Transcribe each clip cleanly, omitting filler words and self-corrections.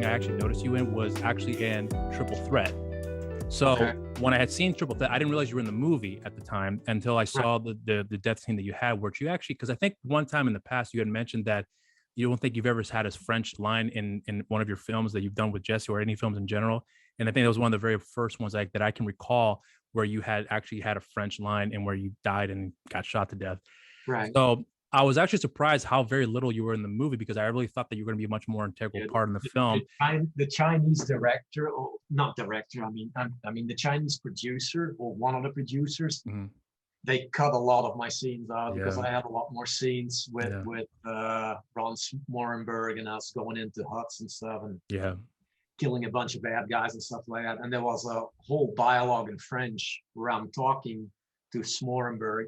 I actually noticed you in was actually in Triple Threat. So Okay. when I had seen Triple Threat, I didn't realize you were in the movie at the time until I saw the death scene that you had, where you actually, because I think one time in the past you had mentioned that you don't think you've ever had a French line in one of your films that you've done with Jesse or any films in general. And I think that was one of the very first ones that I can recall where you had actually had a French line and where you died and got shot to death. Right. So I was actually surprised how very little you were in the movie, because I really thought that you were going to be a much more integral part in the film. The Chinese director, or not director, I mean the Chinese producer, or one of the producers, they cut a lot of my scenes out because I had a lot more scenes with Ron Smorenberg and us going into huts and stuff and killing a bunch of bad guys and stuff like that. And there was a whole dialogue in French where I'm talking to Smorenberg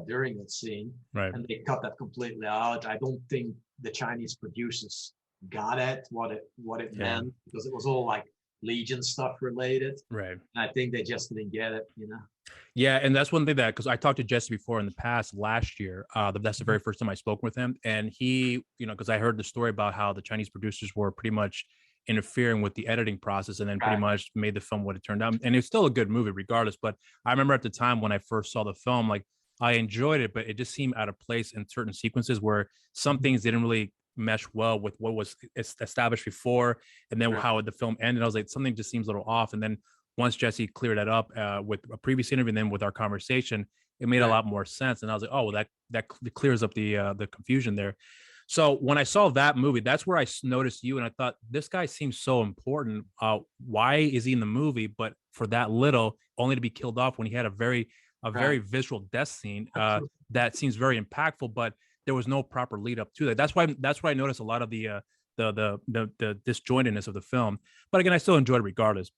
during that scene, and they cut that completely out. I don't think the Chinese producers got it, what it meant, because it was all like Legion stuff related. Right. And I think they just didn't get it, you know. Yeah, and that's one thing that, because I talked to Jesse before in the past last year. That's the very first time I spoke with him, and he, because I heard the story about how the Chinese producers were pretty much interfering with the editing process, and then pretty much made the film what it turned out. And it's still a good movie regardless. But I remember at the time when I first saw the film, like, I enjoyed it, but it just seemed out of place in certain sequences where some things didn't really mesh well with what was established before, and then how the film ended. I was like, something just seems a little off. And then once Jesse cleared that up with a previous interview, and then with our conversation, it made a lot more sense. And I was like, oh, well, that clears up the confusion there. So when I saw that movie, that's where I noticed you, and I thought, this guy seems so important. Why is he in the movie? But for that little, only to be killed off when he had a very visual death scene that seems very impactful, but there was no proper lead up to that. That's why I noticed a lot of the disjointedness of the film. But again, I still enjoyed it regardless.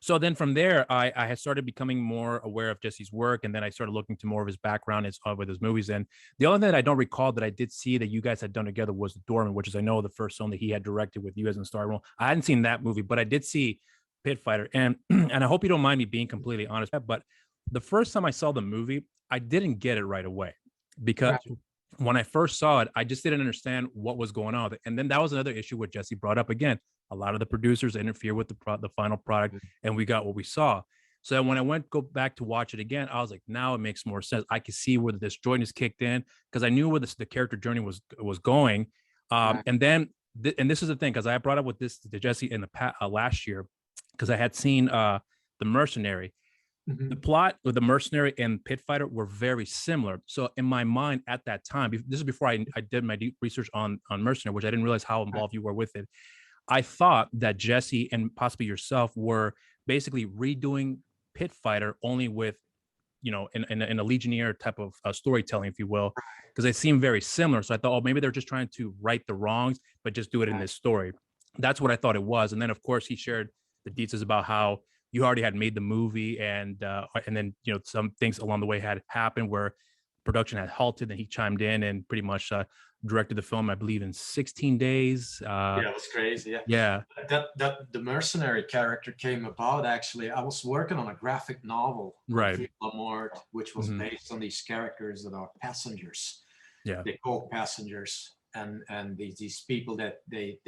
So then from there, I had started becoming more aware of Jesse's work, and then I started looking to more of his background with his movies. And the only thing that I don't recall that I did see that you guys had done together was The Doorman, which is, I know, the first film that he had directed with you as in star role. I hadn't seen that movie, but I did see Pit Fighter. And I hope you don't mind me being completely honest, but the first time I saw the movie, I didn't get it right away, because when I first saw it, I just didn't understand what was going on. And then that was another issue what Jesse brought up again. A lot of the producers interfere with the final product, and we got what we saw. So when I go back to watch it again, I was like, now it makes more sense. I can see where the disjointness kicked in, because I knew where the character journey was going. And then, and this is the thing, because I brought up with this to Jesse in the last year, because I had seen The Mercenary. The plot with The Mercenary and Pit Fighter were very similar. So in my mind at that time, this is before I did my deep research on Mercenary, which I didn't realize how involved you were with it. I thought that Jesse and possibly yourself were basically redoing Pit Fighter, only with, in a Legionnaire type of storytelling, if you will, because they seem very similar. So I thought, oh, maybe they're just trying to right the wrongs, but just do it in this story. That's what I thought it was. And then, of course, he shared the details about how you already had made the movie, and then some things along the way had happened where production had halted, and he chimed in and pretty much directed the film, I believe, in 16 days. Yeah, it was crazy. That the Mercenary character came about, actually. I was working on a graphic novel, Lamort, which was based on these characters that are passengers. They call passengers, and these people that they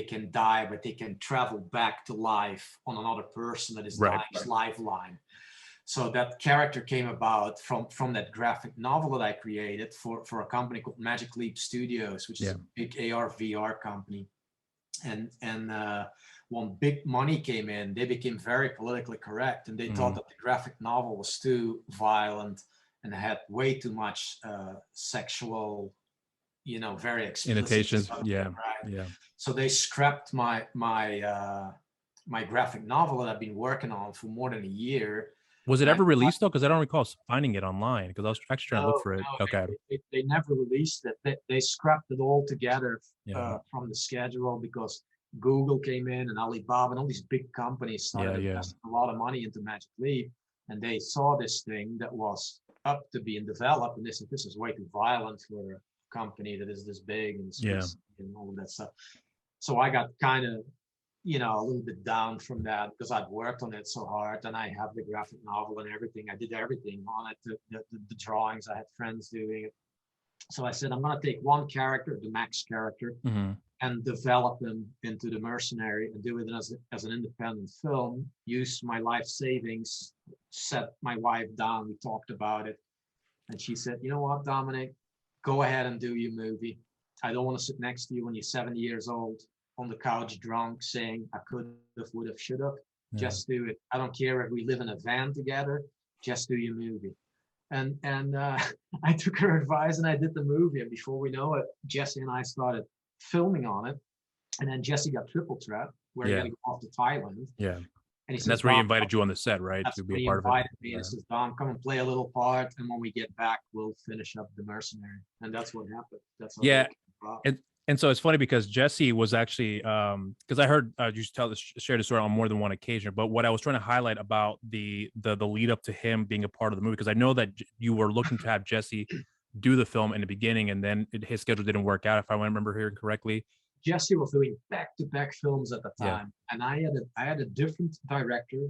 can die, but they can travel back to life on another person that is dying's lifeline. So that character came about from that graphic novel that I created for a company called Magic Leap Studios, which is a big AR VR company. And when big money came in, they became very politically correct, and they thought that the graphic novel was too violent and had way too much sexual, very explicit stuff, So they scrapped my graphic novel that I've been working on for more than a year. Was it ever released though? Because I don't recall finding it online, because I was actually trying to look for it. They never released it. They scrapped it all together from the schedule, because Google came in and Alibaba and all these big companies started investing a lot of money into Magic Leap, and they saw this thing that was up to being developed, and they said, this is way too violent for a company that is this big and all of that stuff. So I got kind of a little bit down from that, because I'd worked on it so hard, and I have the graphic novel and everything. I did everything on it, the drawings. I had friends doing it. So I said, I'm going to take one character, the Max character, and develop them into The Mercenary and do it as an independent film, use my life savings, set my wife down, we talked about it. And she said, you know what, Dominic, go ahead and do your movie. I don't want to sit next to you when you're 70 years old on the couch drunk saying, I could have, would have, should have. Yeah. Just do it. I don't care if we live in a van together, just do your movie. And I took her advice and I did the movie. And before we know it, Jesse and I started filming on it. And then Jesse got triple threat, where he had to go off to Thailand. Yeah. And that's where he invited you on the set, right? That's to be a part of it. Me and says, Dom, come and play a little part. And when we get back, we'll finish up The Mercenary. And that's what happened. That's how And so it's funny because Jesse was actually, because I heard you share the story on more than one occasion, but what I was trying to highlight about the lead up to him being a part of the movie, because I know that you were looking to have Jesse do the film in the beginning, and then his schedule didn't work out, if I remember hearing correctly. Jesse was doing back-to-back films at the time, and I had a different director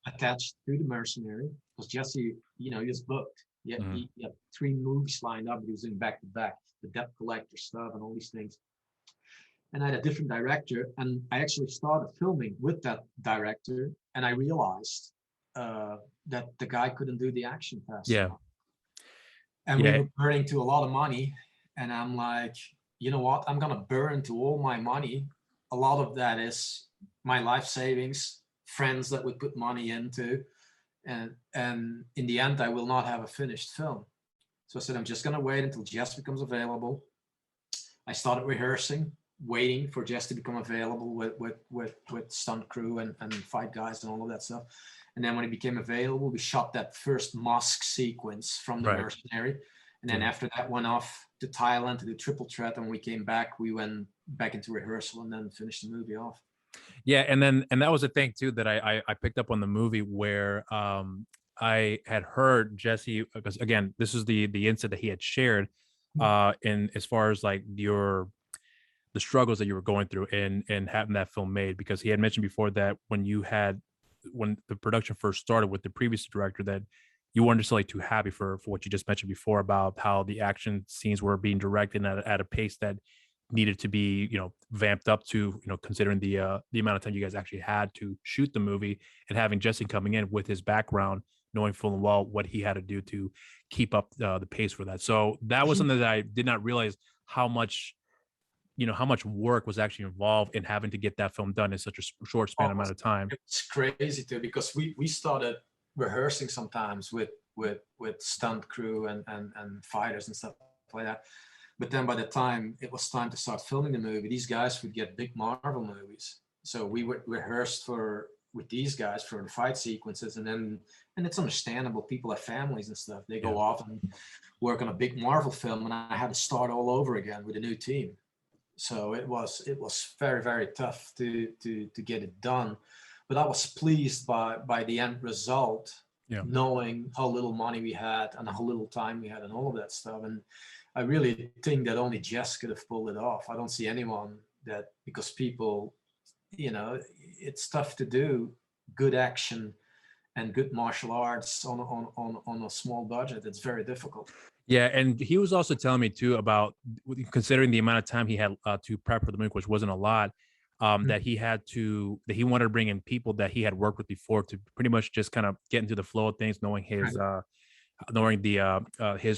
attached to The Mercenary, because Jesse, he was booked. He had 3 movies lined up. He was doing back-to-back, the debt collector stuff and all these things. And I had a different director, and I actually started filming with that director, and I realized that the guy couldn't do the action fast enough. And we were burning to a lot of money, and I'm like, you know what? I'm gonna burn to all my money. A lot of that is my life savings, friends that would put money into, and in the end, I will not have a finished film. So I said, I'm just gonna wait until Jess becomes available. I started rehearsing, waiting for Jess to become available with stunt crew and fight guys and all of that stuff. And then when he became available, we shot that first mosque sequence from The Mercenary. And then after that went off to Thailand to do triple threat. And when we came back, we went back into rehearsal and then finished the movie off. Yeah, and that was the thing too that I picked up on the movie, where I had heard Jesse, because again, this is the incident that he had shared in as far as like the struggles that you were going through and having that film made, because he had mentioned before that when the production first started with the previous director, that you weren't necessarily too happy for what you just mentioned before about how the action scenes were being directed at a pace that needed to be, vamped up to, considering the amount of time you guys actually had to shoot the movie, and having Jesse coming in with his background, knowing full and well what he had to do to keep up the pace for that. So that was something that I did not realize how much work was actually involved in having to get that film done in such a short span amount of time. It's crazy too, because we started rehearsing sometimes with stunt crew and fighters and stuff like that. But then by the time it was time to start filming the movie, these guys would get big Marvel movies. So we would rehearse with these guys for the fight sequences, and it's understandable. People have families and stuff. They go off and work on a big Marvel film, and I had to start all over again with a new team. So it was very, very tough to get it done. But I was pleased by the end result, knowing how little money we had and how little time we had and all of that stuff. And I really think that only Jess could have pulled it off. I don't see anyone that, because people, it's tough to do good action and good martial arts on a small budget. It's very difficult. Yeah, and he was also telling me too about, considering the amount of time he had to prep for the movie, which wasn't a lot, that he wanted to bring in people that he had worked with before to pretty much just kind of get into the flow of things, knowing his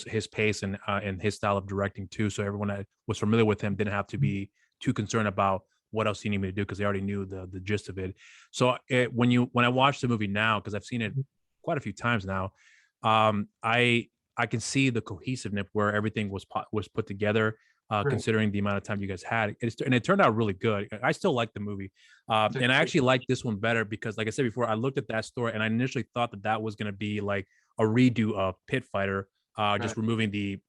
his pace and his style of directing too. So everyone that was familiar with him didn't have to be too concerned about what else he needed me to do, because they already knew the gist of it. So when I watch the movie now, because I've seen it quite a few times now, I can see the cohesiveness where everything was put together, considering the amount of time you guys had. And it turned out really good. I still like the movie. And I actually like this one better because, like I said before, I looked at that story and I initially thought that was going to be like a redo of Pit Fighter, just removing the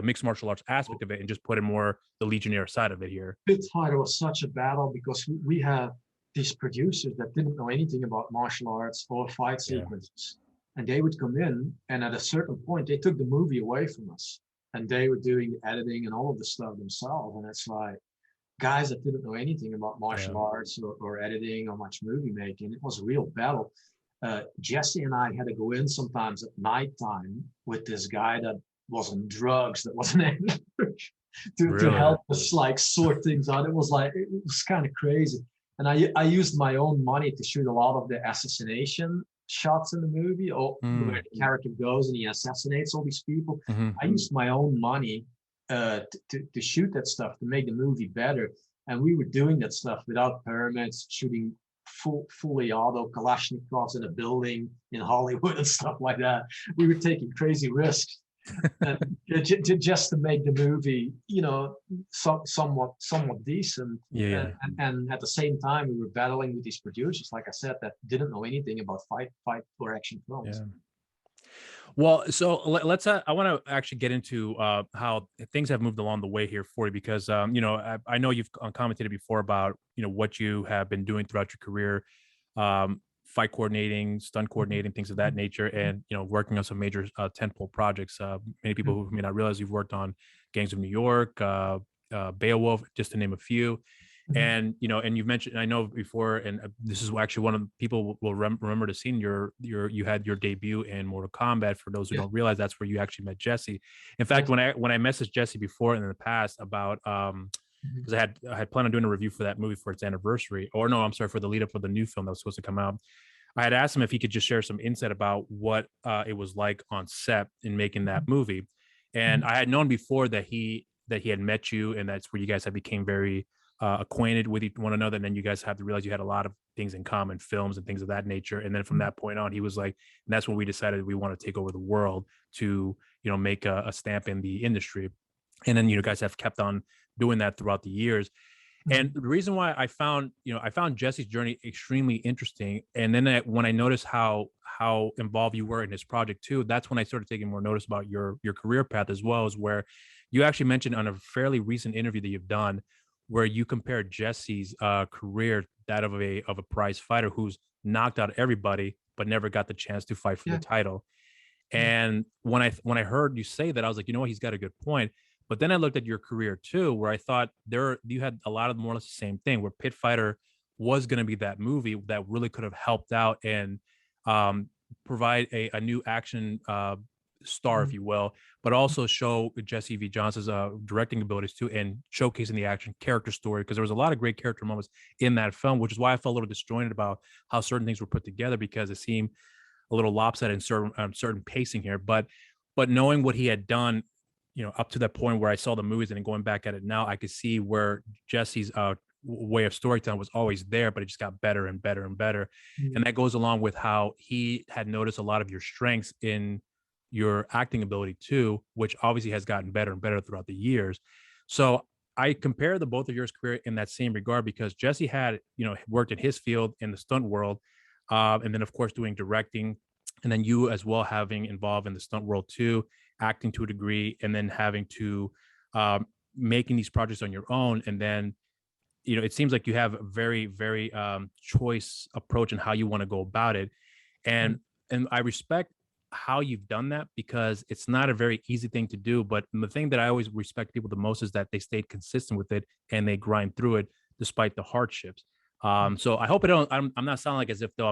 mixed martial arts aspect of it and just putting more the Legionnaire side of it here. Pit Fighter was such a battle because we had these producers that didn't know anything about martial arts or fight sequences. And they would come in, and at a certain point, they took the movie away from us. And they were doing the editing and all of the stuff themselves. And it's like, guys that didn't know anything about martial arts or editing or much movie making, it was a real battle. Jesse and I had to go in sometimes at nighttime with this guy that was on drugs, that was an editor. to help us like sort things out. It was kind of crazy. And I used my own money to shoot a lot of the assassination shots in the movie, or where the character goes and he assassinates all these people. I used my own money to shoot that stuff, to make the movie better. And we were doing that stuff without permits, shooting fully auto Kalashnikovs in a building in Hollywood and stuff like that. We were taking crazy risks just to make the movie, you know, somewhat decent. And at the same time, we were battling with these producers, like I said, that didn't know anything about fight or action films. Well, so let's. I want to actually get into how things have moved along the way here for you, because you know, I know you've commented before about, you know, what you have been doing throughout your career, fight coordinating, stunt coordinating, things of that nature, and, you know, working on some major tentpole projects. Many people who may not realize you've worked on Gangs of New York, Beowulf, just to name a few. And, you know, and you've mentioned, I know before, and this is actually one of the people will remember the scene, you had your debut in Mortal Kombat. For those who don't realize, that's where you actually met Jesse. In fact, when I messaged Jesse before in the past about because I had planned on doing a review for that movie for its anniversary, or no, I'm sorry, for the lead up for the new film that was supposed to come out. I had asked him if he could just share some insight about what it was like on set in making that movie. And I had known before that he had met you, and that's where you guys had became very acquainted with one another. And then you guys have to realize you had a lot of things in common, films and things of that nature. And then from that point on, he was like, and that's when we decided we want to take over the world to, you know, make a stamp in the industry. And then, you know, guys have kept on doing that throughout the years. And the reason why I found Jesse's journey extremely interesting. And then when I noticed how involved you were in his project too, that's when I started taking more notice about your career path as well, as where you actually mentioned on a fairly recent interview that you've done, where you compared Jesse's career, that of a prize fighter who's knocked out everybody but never got the chance to fight for the title. And when I heard you say that, I was like, you know what, he's got a good point. But then I looked at your career too, where I thought you had a lot of more or less the same thing, where Pit Fighter was going to be that movie that really could have helped out and provide a new action star, if you will, but also show Jesse V. Johnson's directing abilities too, and showcasing the action character story, because there was a lot of great character moments in that film, which is why I felt a little disjointed about how certain things were put together, because it seemed a little lopsided in certain pacing here. But knowing what he had done, you know, up to that point where I saw the movies and then going back at it now, I could see where Jesse's way of storytelling was always there, but it just got better and better and better. And that goes along with how he had noticed a lot of your strengths in your acting ability too, which obviously has gotten better and better throughout the years. So I compare the both of yours career in that same regard, because Jesse had, you know, worked in his field in the stunt world, and then of course doing directing, and then you as well having involved in the stunt world too, acting to a degree, and then having to making these projects on your own. And then, you know, it seems like you have a very, very choice approach in how you want to go about it. And I respect how you've done that, because it's not a very easy thing to do. But the thing that I always respect people the most is that they stayed consistent with it and they grind through it despite the hardships. So I hope I'm not sounding like as if though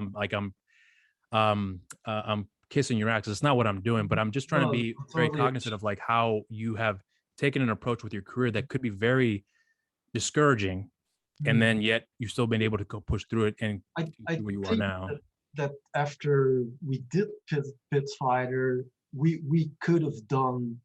I'm kissing your ass. It's not what I'm doing, but I'm just trying to be very cognizant of like how you have taken an approach with your career that could be very discouraging, and then yet you've still been able to go push through it and where you are now. That after we did Pit Fighter, we could have done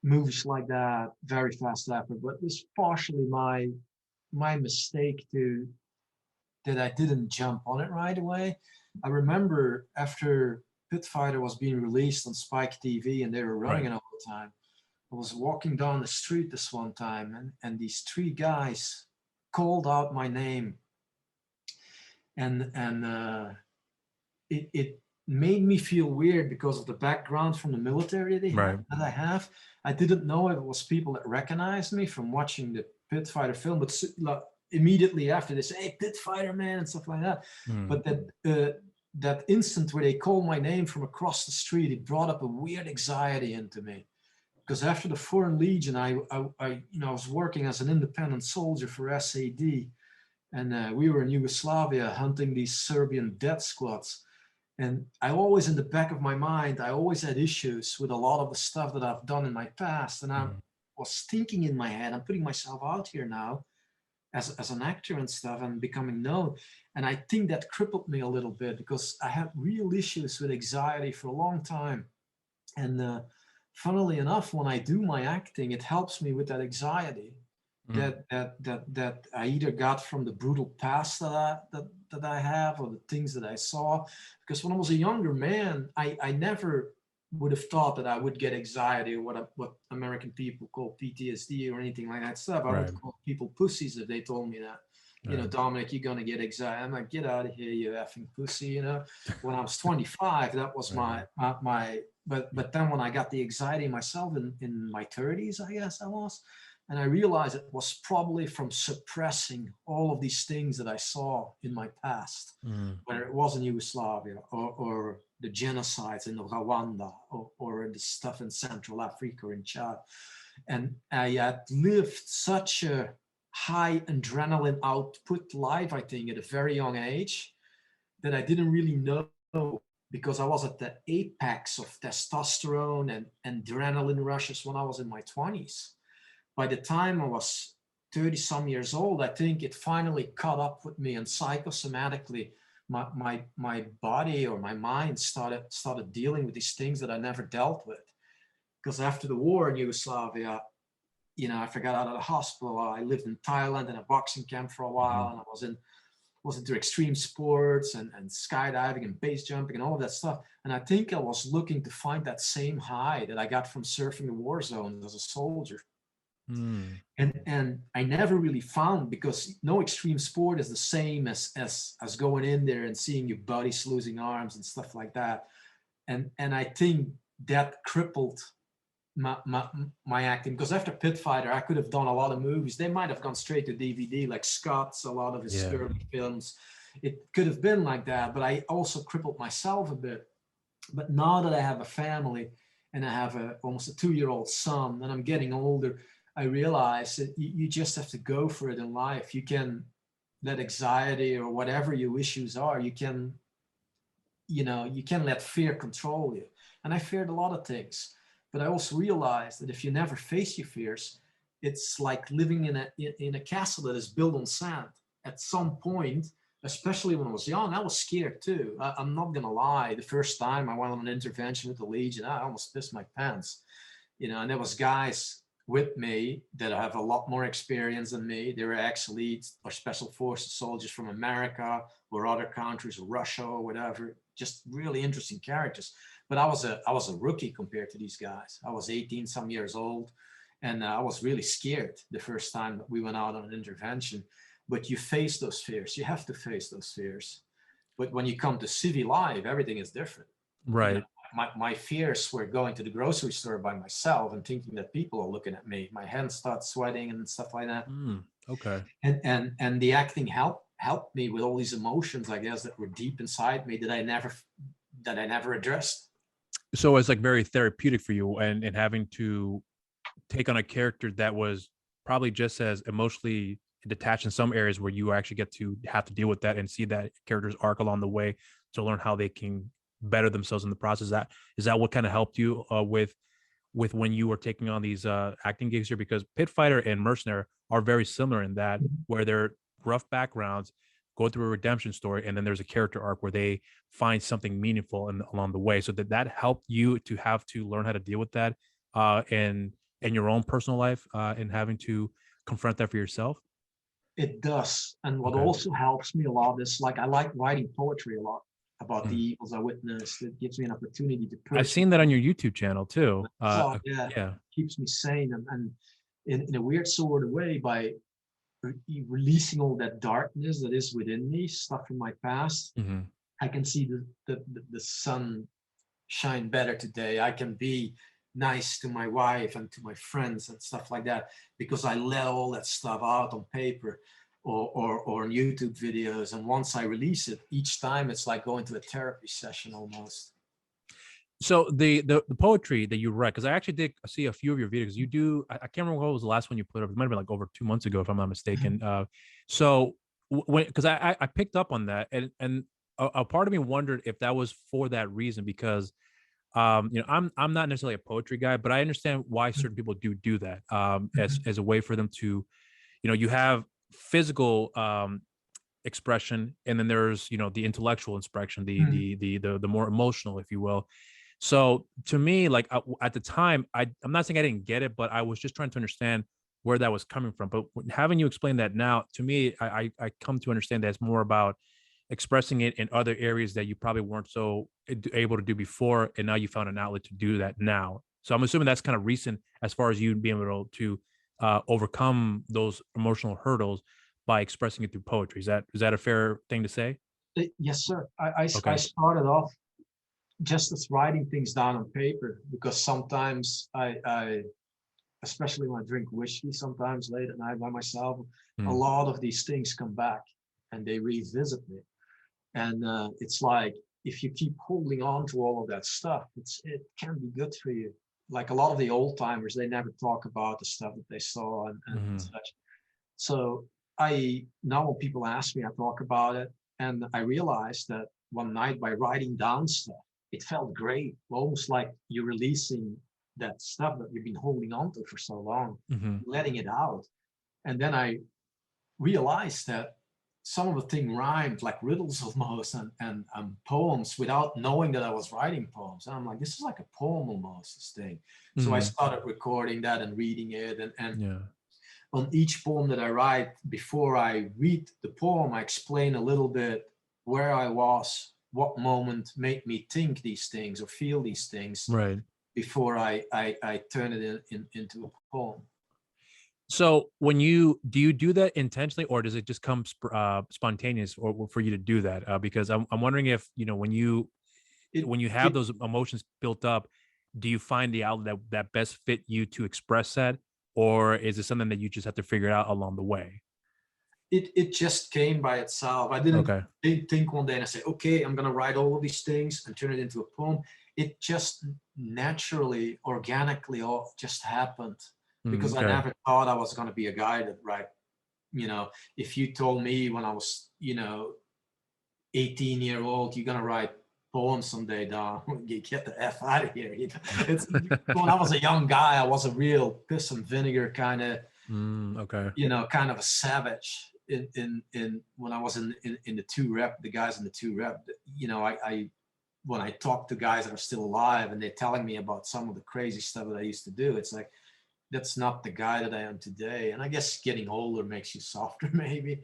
movies like that very fast after, but it was partially my mistake that I didn't jump on it right away. I remember after Pit Fighter was being released on Spike TV and they were running it all the time, I was walking down the street this one time, and these three guys called out my name, and it made me feel weird because of the background from the military that I have. I didn't know if it was people that recognized me from watching the Pit Fighter film, but immediately after they say, "Hey, Pit Fighter, man," and stuff like that. But that instant where they called my name from across the street, it brought up a weird anxiety into me. Because after the Foreign Legion, I was working as an independent soldier for SAD, and we were in Yugoslavia hunting these Serbian death squads. And I always, in the back of my mind, I always had issues with a lot of the stuff that I've done in my past. And was thinking in my head. I'm putting myself out here now as an actor and stuff and becoming known. And I think that crippled me a little bit because I had real issues with anxiety for a long time. And funnily enough, when I do my acting, it helps me with that anxiety that I either got from the brutal past that I have, or the things that I saw. Because when I was a younger man, I never would have thought that I would get anxiety, or what American people call PTSD or anything like that stuff. I would call people pussies if they told me that. You know, Dominic, you're gonna get anxiety. I'm like, get out of here, you effing pussy. You know, when I was 25, that was my. But then when I got the anxiety myself in my 30s, I guess I was, and I realized it was probably from suppressing all of these things that I saw in my past, whether it was in Yugoslavia or the genocides in Rwanda or the stuff in Central Africa or in Chad. And I had lived such a high adrenaline output life, I think, at a very young age, that I didn't really know, because I was at the apex of testosterone and adrenaline rushes when I was in my 20s. By the time I was 30 some years old, I think it finally caught up with me, and psychosomatically my body or my mind started dealing with these things that I never dealt with. Because after the war in Yugoslavia, you know, I got out of the hospital. I lived in Thailand in a boxing camp for a while, and I was into extreme sports and skydiving and base jumping and all of that stuff. And I think I was looking to find that same high that I got from surfing the war zones as a soldier. And I never really found, because no extreme sport is the same as going in there and seeing your buddies losing arms and stuff like that. And I think that crippled my acting, because after Pit Fighter, I could have done a lot of movies. They might have gone straight to DVD, like Scott's, a lot of his early films. It could have been like that, but I also crippled myself a bit. But now that I have a family and I have almost a 2-year-old son, and I'm getting older, I realize that you just have to go for it in life. You can let anxiety or whatever your issues are, you can let fear control you. And I feared a lot of things. But I also realized that if you never face your fears, it's like living in a castle that is built on sand. At some point, especially when I was young, I was scared too. I'm not gonna lie. The first time I went on an intervention with the Legion, I almost pissed my pants. You know, and there was guys with me that have a lot more experience than me. They were ex-elites or special forces soldiers from America or other countries, or Russia or whatever. Just really interesting characters. But I was a rookie compared to these guys. I was 18 some years old, and I was really scared the first time that we went out on an intervention. But you face those fears. You have to face those fears. But when you come to civil life, everything is different. Right. You know, my fears were going to the grocery store by myself and thinking that people are looking at me. My hands start sweating and stuff like that. Okay. And the acting helped me with all these emotions, I guess, that were deep inside me that I never addressed. So it's like very therapeutic for you, and having to take on a character that was probably just as emotionally detached in some areas, where you actually get to have to deal with that and see that character's arc along the way to learn how they can better themselves in the process. Is that what kind of helped you with when you were taking on these acting gigs here? Because Pit Fighter and Mercenary are very similar in that, where they're rough backgrounds, go through a redemption story, and then there's a character arc where they find something meaningful along the way. So that helped you to have to learn how to deal with that in your own personal life, and having to confront that for yourself. It does. And what also helps me a lot is, like, I like writing poetry a lot about the evils I witnessed. It gives me an opportunity to I've seen that on your YouTube channel too. Keeps me sane, and in a weird sort of way, by releasing all that darkness that is within me, stuff from my past. I can see the sun shine better today. I can be nice to my wife and to my friends and stuff like that, because I let all that stuff out on paper or on YouTube videos. And once I release it, each time it's like going to a therapy session almost. So the poetry that you write, because I actually did see a few of your videos. You do, I can't remember what was the last one you put up. It might have been like over 2 months ago, if I'm not mistaken. So because I picked up on that, and a part of me wondered if that was for that reason, because I'm not necessarily a poetry guy, but I understand why certain people do that, as a way for them to, you have physical expression, and then there's the intellectual expression, the more emotional, if you will. So to me, like, at the time, I'm not saying I didn't get it, but I was just trying to understand where that was coming from. But having you explain that now, to me, I come to understand that it's more about expressing it in other areas that you probably weren't so able to do before, and now you found an outlet to do that now. So I'm assuming that's kind of recent as far as you being able to overcome those emotional hurdles by expressing it through poetry. Is that a fair thing to say? Yes, sir. I Okay. started off just as writing things down on paper, because sometimes I especially when I drink whiskey, sometimes late at night by myself, a lot of these things come back and they revisit me. And it's like, if you keep holding on to all of that stuff, it can be good for you. Like a lot of the old timers, they never talk about the stuff that they saw and such. So now when people ask me, I talk about it. And I realized that one night, by writing down stuff, it felt great, almost like you're releasing that stuff that you've been holding on to for so long, letting it out. And then I realized that some of the thing rhymed like riddles almost, and poems, without knowing that I was writing poems. And I'm like, this is like a poem almost, this thing. So I started recording that and reading it. And on each poem that I write, before I read the poem, I explain a little bit where I was, what moment made me think these things or feel these things, Right. before I turn it into a poem. So do you do that intentionally, or does it just come spontaneous, or for you to do that? Because I'm wondering if, when you have those emotions built up, do you find the outlet that best fit you to express that, or is it something that you just have to figure out along the way? It just came by itself. I didn't think one day and I say, okay, I'm gonna write all of these things and turn it into a poem. It just naturally, organically, all just happened, because I never thought I was gonna be a guy that write. If you told me when I was 18-year-old, you're gonna write poems someday, Don, you get the F out of here. When I was a young guy, I was a real piss and vinegar kind of kind of a savage in when I was in the two rep, the guys in the two rep. I when I talk to guys that are still alive and they're telling me about some of the crazy stuff that I used to do, it's like, that's not the guy that I am today. And I guess getting older makes you softer, maybe.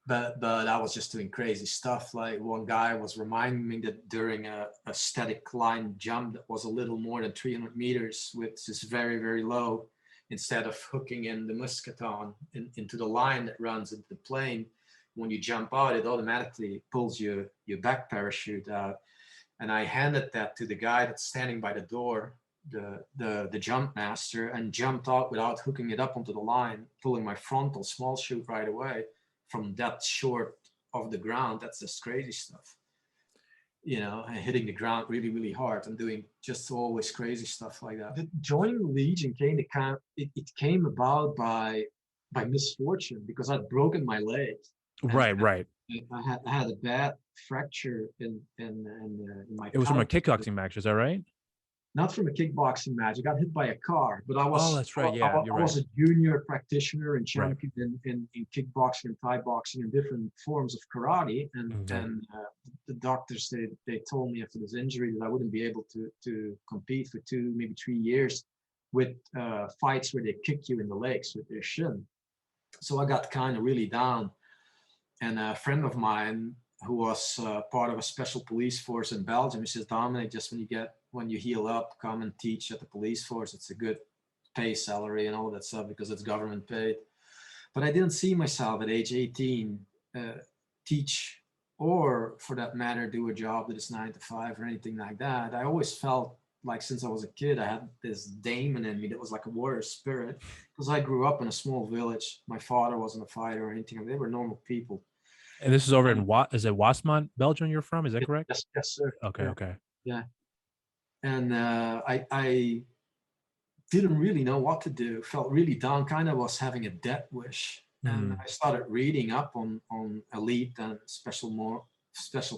But I was just doing crazy stuff. Like, one guy was reminding me that during a static line jump that was a little more than 300 meters, which is very, very low, instead of hooking in the musketon into the line that runs into the plane, when you jump out, it automatically pulls your back parachute out. And I handed that to the guy that's standing by the door, the jump master, and jumped out without hooking it up onto the line, pulling my frontal small chute right away from that short of the ground. That's just crazy stuff. And hitting the ground really, really hard and doing just always crazy stuff like that. Joining the Legion it came about by misfortune, because I'd broken my leg. Right. I had a bad fracture in my. It was from a kickboxing match, is that right? Not from a kickboxing match. I got hit by a car, but I was. Oh, that's right. Yeah, I was a junior practitioner and champion in kickboxing and Thai boxing and different forms of karate. And the doctors, they told me after this injury that I wouldn't be able to compete for 2, maybe 3 years with fights where they kick you in the legs with their shin. So I got kind of really down. And a friend of mine who was part of a special police force in Belgium, he says, Dominic, just when you heal up, come and teach at the police force. It's a good pay salary and all that stuff, because it's government paid. But I didn't see myself at age 18 teach, or for that matter, do a job that is 9 to 5 or anything like that. I always felt like, since I was a kid, I had this demon in me that was like a warrior spirit, because I grew up in a small village. My father wasn't a fighter or anything. They were normal people. And this is over in is it Wasmont, Belgium you're from? Is that correct? Yes, sir. Okay. Yeah. And I didn't really know what to do, felt really down, kind of was having a death wish. And I started reading up on elite and special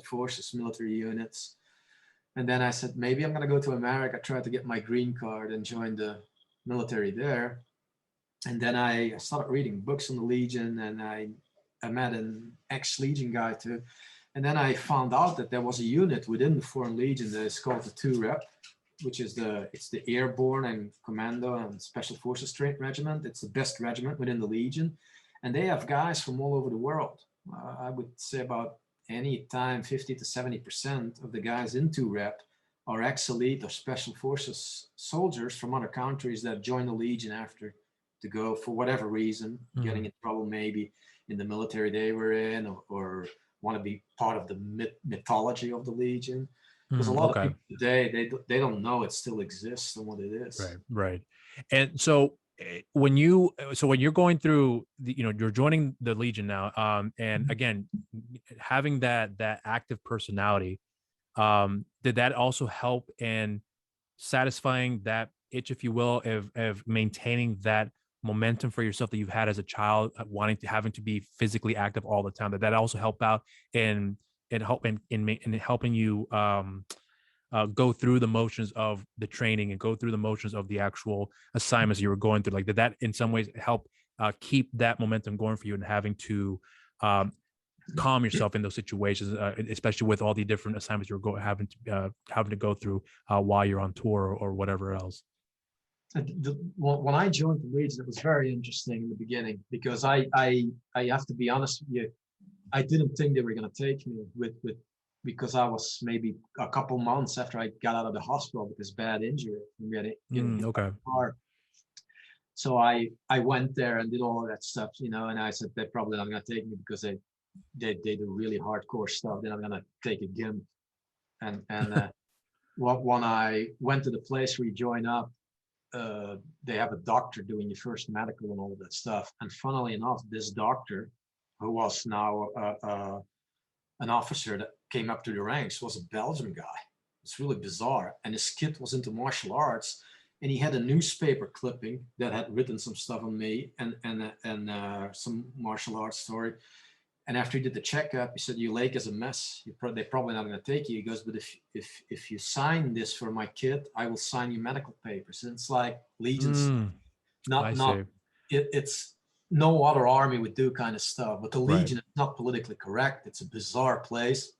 forces, military units. And then I said, maybe I'm going to go to America, try to get my green card and join the military there. And then I started reading books on the Legion, and I met an ex-Legion guy too. And then I found out that there was a unit within the Foreign Legion that is called the 2 Rep, which is the Airborne and Commando and Special Forces Trained Regiment. It's the best regiment within the Legion. And they have guys from all over the world. I would say about any time 50 to 70% of the guys in 2 Rep are ex-elite or Special Forces soldiers from other countries that join the Legion after to go for whatever reason, getting in trouble maybe in the military they were in, or want to be part of the mythology of the Legion. Because a lot of people today, they don't know it still exists and what it is. Right. And so when you're going through the, you're joining the Legion now, and again, having that active personality, did that also help in satisfying that itch, if you will, of maintaining that momentum for yourself that you've had as a child, having to be physically active all the time? That also help out in helping you go through the motions of the training and go through the motions of the actual assignments you were going through? Like, did that in some ways help keep that momentum going for you, and having to calm yourself in those situations, especially with all the different assignments you're having to go through while you're on tour or whatever else? When I joined the Legion, it was very interesting in the beginning, because I have to be honest with you, I didn't think they were going to take me because I was maybe a couple months after I got out of the hospital with this bad injury. Okay. So I went there and did all of that stuff, and I said, they're probably not going to take me because they do really hardcore stuff. Then I'm going to take a gimp. And when I went to the place where you join up, they have a doctor doing your first medical and all of that stuff. And funnily enough, this doctor, who was now an officer that came up through the ranks, was a Belgian guy. It's really bizarre. And his kid was into martial arts, and he had a newspaper clipping that had written some stuff on me and some martial arts story. And after he did the checkup, he said, "Your leg is a mess. They're probably not going to take you." He goes, "But if you sign this for my kid, I will sign your medical papers." And it's like Legion's it's no other army would do kind of stuff. But the Legion is not politically correct. It's a bizarre place.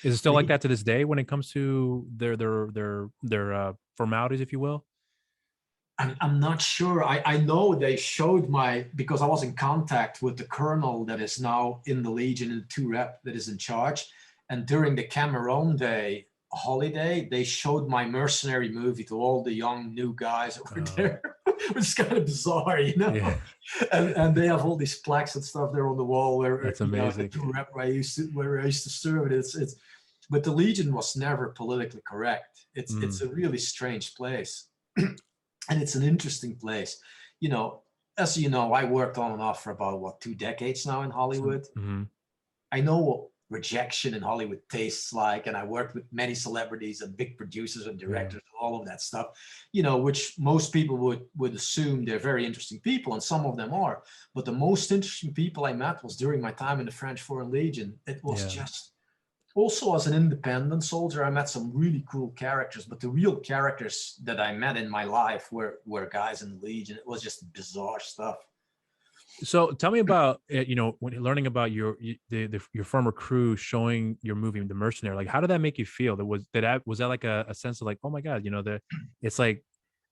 Is it still like that to this day when it comes to their formalities, if you will? I'm not sure. I know they showed because I was in contact with the colonel that is now in the Legion, in the 2 Rep that is in charge. And during the Cameroon Day holiday, they showed my mercenary movie to all the young new guys that were there. It's kind of bizarre, Yeah. And they have all these plaques and stuff there on the wall where that's amazing. The 2 Rep where I used to serve. It's but the Legion was never politically correct. It's a really strange place. And it's an interesting place. As you know, I worked on and off for about 2 decades now in Hollywood. Mm-hmm. I know what rejection in Hollywood tastes like, and I worked with many celebrities and big producers and directors and all of that stuff, which most people would assume they're very interesting people, and some of them are. But the most interesting people I met was during my time in the French Foreign Legion. It was just... Also, as an independent soldier, I met some really cool characters, but the real characters that I met in my life were guys in the Legion. It was just bizarre stuff. So tell me about, when learning about your former crew showing your movie, The Mercenary. Like, how did that make you feel? Was that like a sense of like, oh my God, it's like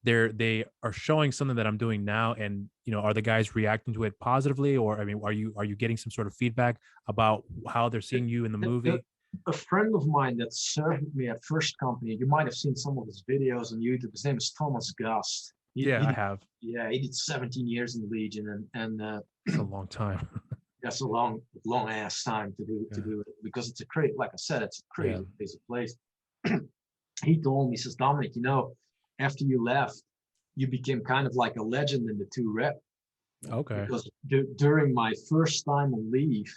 they are showing something that I'm doing now, and are the guys reacting to it positively, or are you getting some sort of feedback about how they're seeing you in the movie? A friend of mine that served with me at First Company, you might have seen some of his videos on YouTube. His name is Thomas Gast. I have. Yeah, he did 17 years in the Legion, and it's a long time. That's a long ass time to do it, because it's a crazy, like I said, it's a crazy place. He told me, he says, "Dominic, after you left, you became kind of like a legend in the 2 Rep." Okay. Because during my first time on leave,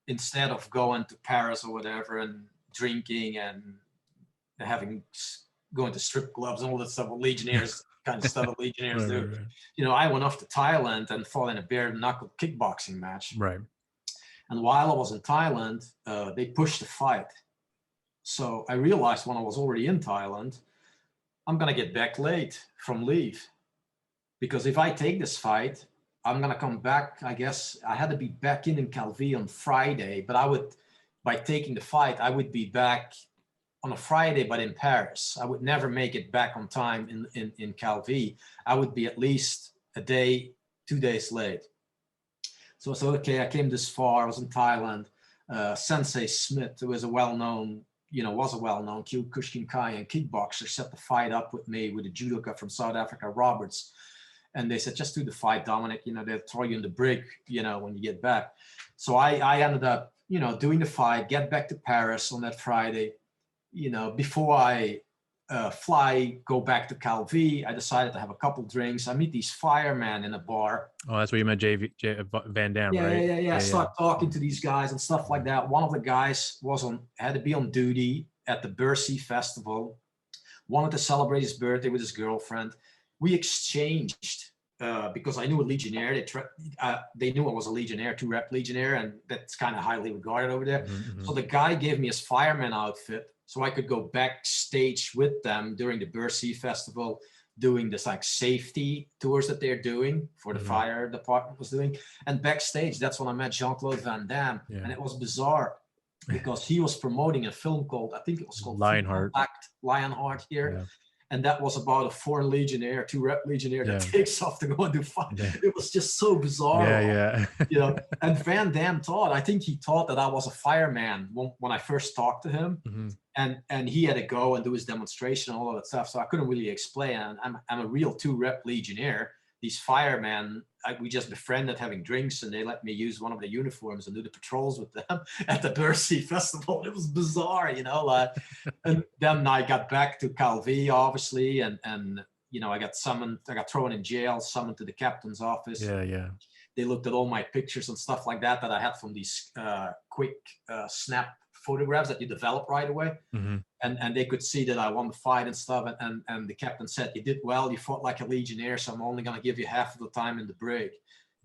instead of going to Paris or whatever and drinking and going to strip clubs and all that stuff, what Legionnaires kind of stuff that Legionnaires do, I went off to Thailand and fought in a bare knuckle kickboxing match. Right. And while I was in Thailand, they pushed the fight. So I realized when I was already in Thailand, I'm going to get back late from leave. Because if I take this fight, I'm going to come back. I guess I had to be back in Calvi on Friday, but by taking the fight, I would be back on a Friday, but in Paris. I would never make it back on time in Calvi. I would be at least a day, 2 days late. So I said, okay, I came this far. I was in Thailand. Sensei Smith, who was a well-known Kyokushin Kai kickboxer, set the fight up with me with a judoka from South Africa, Roberts. And they said, just do the fight, Dominic. They'll throw you in the brig, when you get back. So I ended up, doing the fight, get back to Paris on that Friday. Before I go back to Calvi, I decided to have a couple drinks. I meet these firemen in a bar. Oh, that's where you met J Van Damme, right? Yeah. I start talking to these guys and stuff like that. One of the guys had to be on duty at the Bercy Festival, wanted to celebrate his birthday with his girlfriend. We exchanged because I knew a Legionnaire. They knew I was a Legionnaire, 2-rep Legionnaire, and that's kind of highly regarded over there. Mm-hmm. So the guy gave me his fireman outfit so I could go backstage with them during the Bercy Festival, doing this like safety tours that they're doing for the fire department was doing. And backstage, that's when I met Jean-Claude Van Damme. Yeah. And it was bizarre because he was promoting a film called, I think it was called Lionheart here. Yeah. And that was about a foreign Legionnaire, 2-rep Legionnaire that takes off to go and do fight. Yeah. It was just so bizarre. Yeah. And Van Damme I think he thought that I was a fireman when I first talked to him. Mm-hmm. And he had to go and do his demonstration and all of that stuff. So I couldn't really explain. I'm a real 2-rep Legionnaire. These firemen, we just befriended having drinks, and they let me use one of the uniforms and do the patrols with them at the Bercy Festival. It was bizarre, and then I got back to Calvi, obviously, and I got summoned. I got thrown in jail, summoned to the captain's office. Yeah. They looked at all my pictures and stuff like that I had from these quick snap photographs that you develop right away. Mm-hmm. And they could see that I won the fight and stuff. And the captain said, you did well, you fought like a Legionnaire, so I'm only going to give you half of the time in the brig.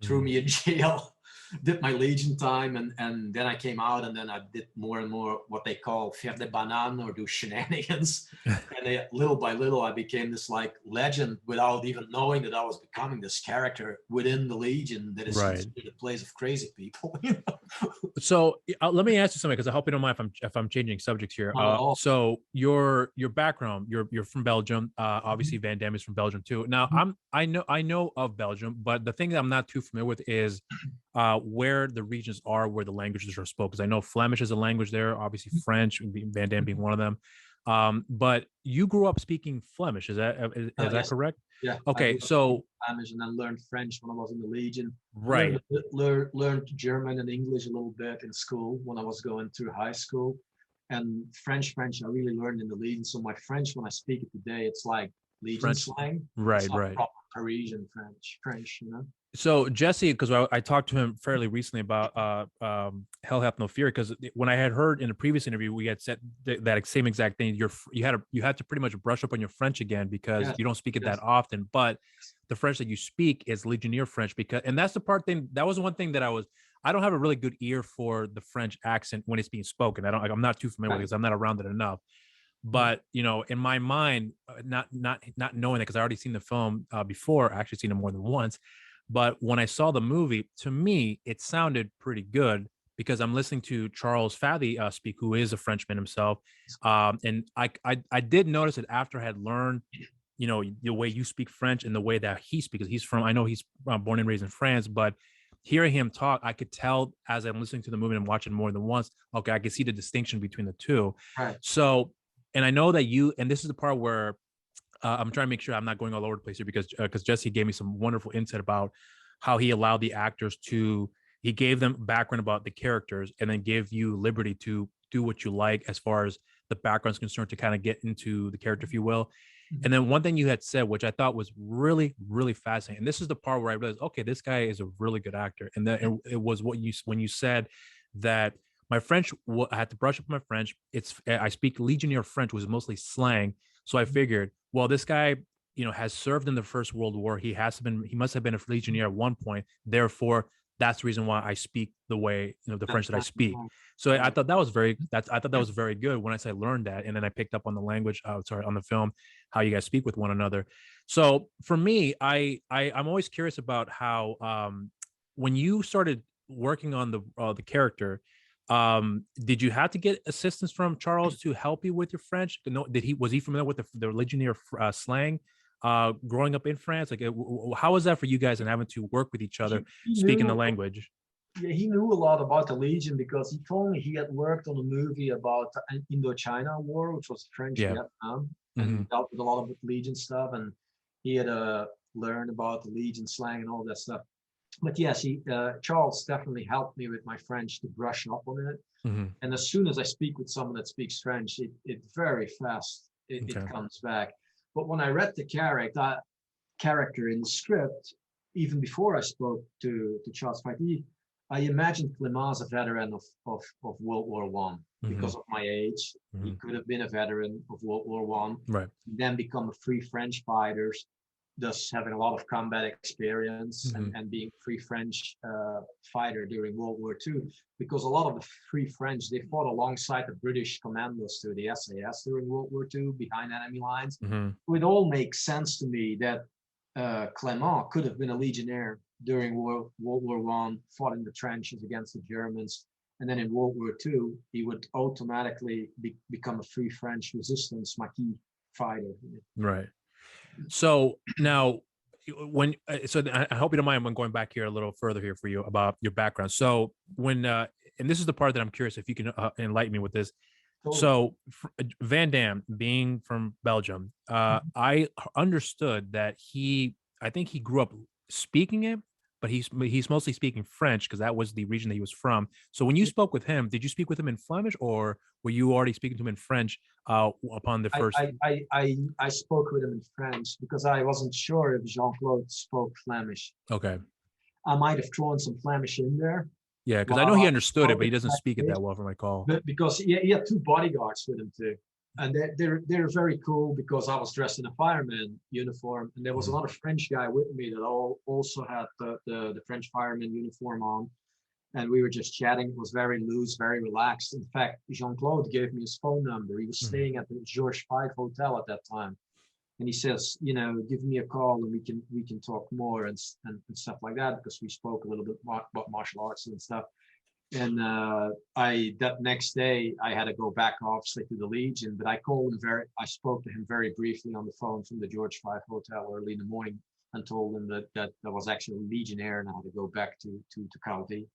Threw me in jail, did my Legion time, and then I came out, and then I did more and more what they call faire des bananes, or do shenanigans. And little by little, I became this like legend without even knowing that I was becoming this character within the Legion that is the place of crazy people. So let me ask you something, because I hope you don't mind if I'm changing subjects here. So your background, you're from Belgium. Obviously, Van Damme is from Belgium too. Now, I know of Belgium, but the thing that I'm not too familiar with is where the regions are, where the languages are spoken. Because I know Flemish is a language there, obviously French, Van Damme being one of them. But you grew up speaking Flemish. Is that correct? Yeah. Okay. So Flemish, and then learned French when I was in the Legion. Right. Learned German and English a little bit in school when I was going through high school. And French I really learned in the Legion. So my French, when I speak it today, it's like Legion French slang. Right. It's not proper Parisian French. So Jesse, because I talked to him fairly recently about Hell Hath No Fear, because when I had heard in a previous interview, we had said that same exact thing. You had to pretty much brush up on your French again, because you don't speak it that often. But the French that you speak is Legionnaire French, and that's the that was one thing that I don't have a really good ear for the French accent when it's being spoken. I'm not too familiar with it because I'm not around it enough. But in my mind, not knowing that, because I already seen the film before, I actually seen it more than once. But when I saw the movie, to me, it sounded pretty good, because I'm listening to Charles Fadi speak, who is a Frenchman himself. And I did notice that after I had learned, the way you speak French and the way that he speaks, I know he's born and raised in France, but hearing him talk, I could tell as I'm listening to the movie and watching more than once, okay, I can see the distinction between the two. Right. So, and I know that and this is the part where I'm trying to make sure I'm not going all over the place here, because Jesse gave me some wonderful insight about how he allowed the actors he gave them background about the characters, and then gave you liberty to do what you like as far as the background is concerned, to kind of get into the character, if you will. Mm-hmm. And then one thing you had said, which I thought was really, really fascinating, and this is the part where I realized, okay, this guy is a really good actor. And then it was when you said that my French, I had to brush up my French. I speak Legionnaire French, was mostly slang. So I figured, well, this guy, has served in the First World War. He must have been a Legionnaire at one point. Therefore, that's the reason why I speak the way, the French that I speak. So I thought that was very good when I learned that. And then I picked up on the language, on the film, how you guys speak with one another. So for me, I'm always curious about how, when you started working on the character, did you have to get assistance from Charles to help you with your French? No, was he familiar with the Legionnaire slang? Growing up in France, like how was that for you guys and having to work with each other, speaking the language? Yeah, he knew a lot about the Legion because he told me he had worked on a movie about Indochina War, which was French Vietnam, and dealt with a lot of Legion stuff, and he had learned about the Legion slang and all that stuff. But yes, Charles definitely helped me with my French to brush up on it. And as soon as I speak with someone that speaks French, it very fast it comes back. But when I read the character in the script, even before I spoke to Charles Paty, I imagined Clément as a veteran of World War One because of my age. He could have been a veteran of World War One, right? Then become a free French fighter, thus having a lot of combat experience and being a free French fighter during World War II. Because a lot of the free French, they fought alongside the British commandos to the SAS during World War II behind enemy lines. So it all makes sense to me that Clément could have been a legionnaire during World War One, fought in the trenches against the Germans. And then in World War II, he would automatically become a free French resistance Maquis fighter. Right. So now, I hope you don't mind when going back here a little further here for you about your background. So when, and this is the part that I'm curious if you can enlighten me with this. Totally. So Van Damme, being from Belgium, I understood that I think he grew up speaking it, but he's mostly speaking French because that was the region that he was from. So when you spoke with him, did you speak with him in Flemish, or were you already speaking to him in French upon the first? I spoke with him in French because I wasn't sure if Jean-Claude spoke Flemish. Okay. I might have thrown some Flemish in there. Yeah, because I know he understood it, but he doesn't speak it that well, from my call. But because he had two bodyguards with him too. And they're very cool because I was dressed in a fireman uniform, and there was another French guy with me that also had the French fireman uniform on, and we were just chatting. It was very loose, very relaxed. In fact, Jean-Claude gave me his phone number. He was staying at the George V Hotel at that time, and he says, give me a call and we can talk more and stuff like that, because we spoke a little bit about martial arts and stuff. And that next day I had to go back obviously to the Legion, but I spoke to him very briefly on the phone from the George V Hotel early in the morning and told him that I was actually a Legionnaire and I had to go back to Calvi.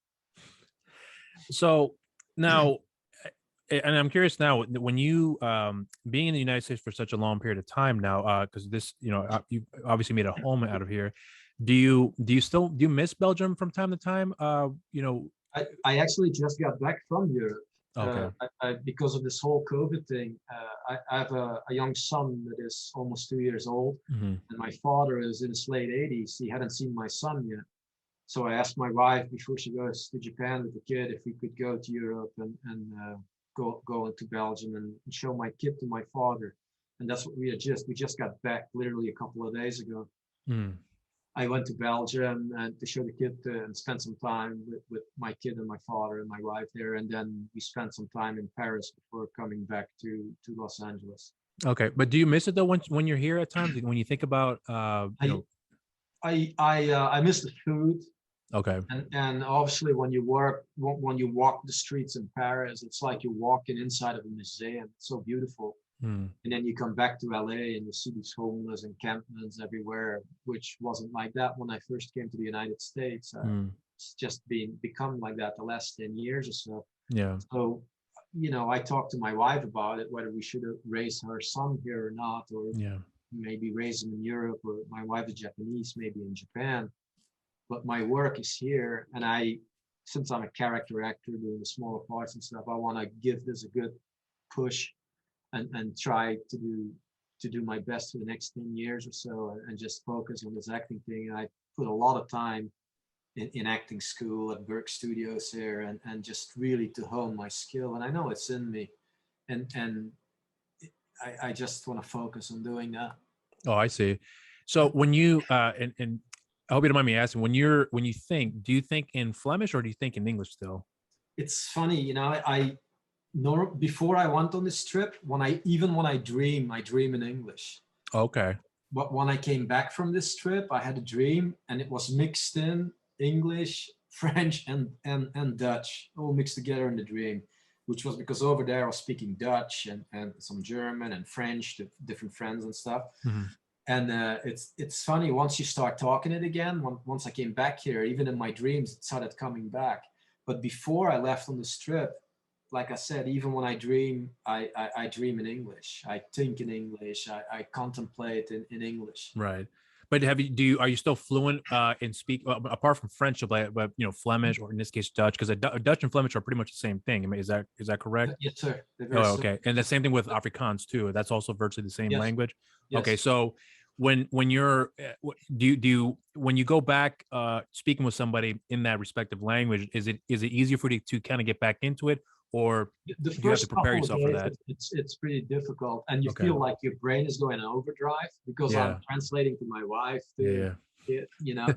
So now, and I'm curious now, when you being in the United States for such a long period of time now, because this, you obviously made a home out of here. Do you miss Belgium from time to time? I actually just got back from Europe. Okay. Because of this whole COVID thing. I have a young son that is almost 2 years old, and my father is in his late 80s. He hadn't seen my son yet. So I asked my wife before she goes to Japan with the kid if we could go to Europe and go into Belgium and show my kid to my father. And that's what we just got back literally a couple of days ago. I went to Belgium and to show the kid and spend some time with my kid and my father and my wife there. And then we spent some time in Paris before coming back to Los Angeles. Okay. But do you miss it though when you're here at times? When you think about, I miss the food. Okay. And obviously when you walk the streets in Paris, it's like you're walking inside of a museum. It's so beautiful. And then you come back to LA and you see these homeless encampments everywhere, which wasn't like that when I first came to the United States. It's just become like that the last 10 years or so. Yeah. So, I talked to my wife about it, whether we should have raised her son here or not, or maybe raise him in Europe, or my wife is Japanese, maybe in Japan. But my work is here, and since I'm a character actor doing the smaller parts and stuff, I want to give this a good push. And try to do my best for the next 10 years or so, and just focus on this acting thing. And I put a lot of time in acting school at Burke Studios here, and just really to hone my skill. And I know it's in me, and I just want to focus on doing that. Oh, I see. So when you and I hope you don't mind me asking, when you think, do you think in Flemish or do you think in English still? It's funny, you know, before I went on this trip, when I dream in English. Okay. But when I came back from this trip, I had a dream and it was mixed in English, French, and Dutch, all mixed together in the dream, which was because over there I was speaking Dutch and some German and French to different friends and stuff. Mm-hmm. And it's funny, once you start talking it again, once I came back here, even in my dreams, it started coming back. But before I left on this trip, like I said, even when I dream, I dream in English. I think in English. I contemplate in English. Right. But are you still fluent in speak apart from French, but Flemish, or in this case Dutch, because Dutch and Flemish are pretty much the same thing. I mean, is that correct? Yes, sir. Oh, okay. And the same thing with Afrikaans too. That's also virtually the same language. Yes. Okay, so when you're when you go back speaking with somebody in that respective language, is it easier for you to kind of get back into it, or the do you have to prepare yourself for that? It's pretty difficult, and you feel like your brain is going in overdrive because I'm translating to my wife. You know.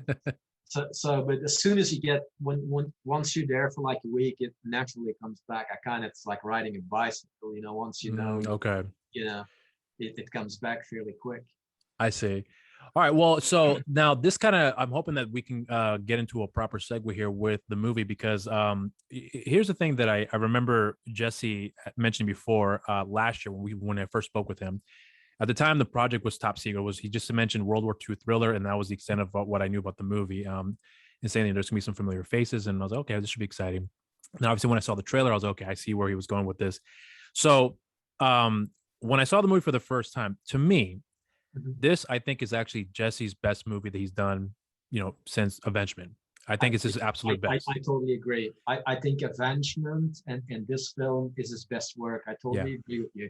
But as soon as you get once you're there for like a week, it naturally comes back. It's like riding a bicycle. You know, once you know. Okay. You know, it comes back fairly quick. I see. All right. Well, so now this I'm hoping that we can get into a proper segue here with the movie, because here's the thing that I remember Jesse mentioned before last year when I first spoke with him. At the time, the project was top secret. He just mentioned World War II thriller, and that was the extent of what I knew about the movie. And saying there's gonna be some familiar faces, and I was like, okay, this should be exciting. And obviously, when I saw the trailer, I was like, okay, I see where he was going with this. So when I saw the movie for the first time, to me, this, I think, is actually Jesse's best movie that he's done, since Avengement. I think it's his absolute best. I totally agree. I think Avengement and this film is his best work. I totally agree with you.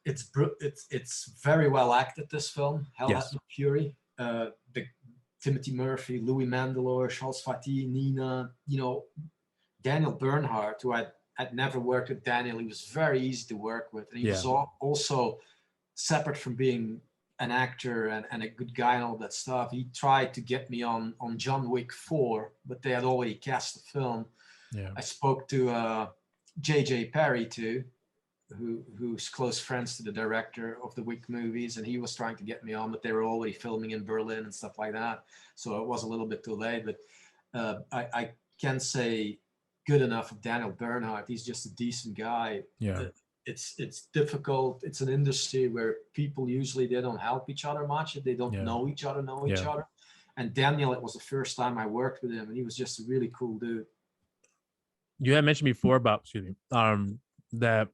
It's very well acted, this film. Hell Has No Fury. Timothy Murphy, Louis Mandylor, Charles Fati, Nina. Daniel Bernhardt, who I'd never worked with. Daniel, he was very easy to work with, and he was also, separate from being an actor and a good guy and all that stuff, he tried to get me on John Wick 4, but they had already cast the film. I spoke to J.J. Perry too, who's close friends to the director of the Wick movies, and he was trying to get me on, but they were already filming in Berlin and stuff like that, so it was a little bit too late. But I can't say good enough of Daniel Bernhardt. He's just a decent guy. It's difficult. It's an industry where people usually, they don't help each other much if they don't know each other. And Daniel, it was the first time I worked with him, and he was just a really cool dude. You had mentioned before about that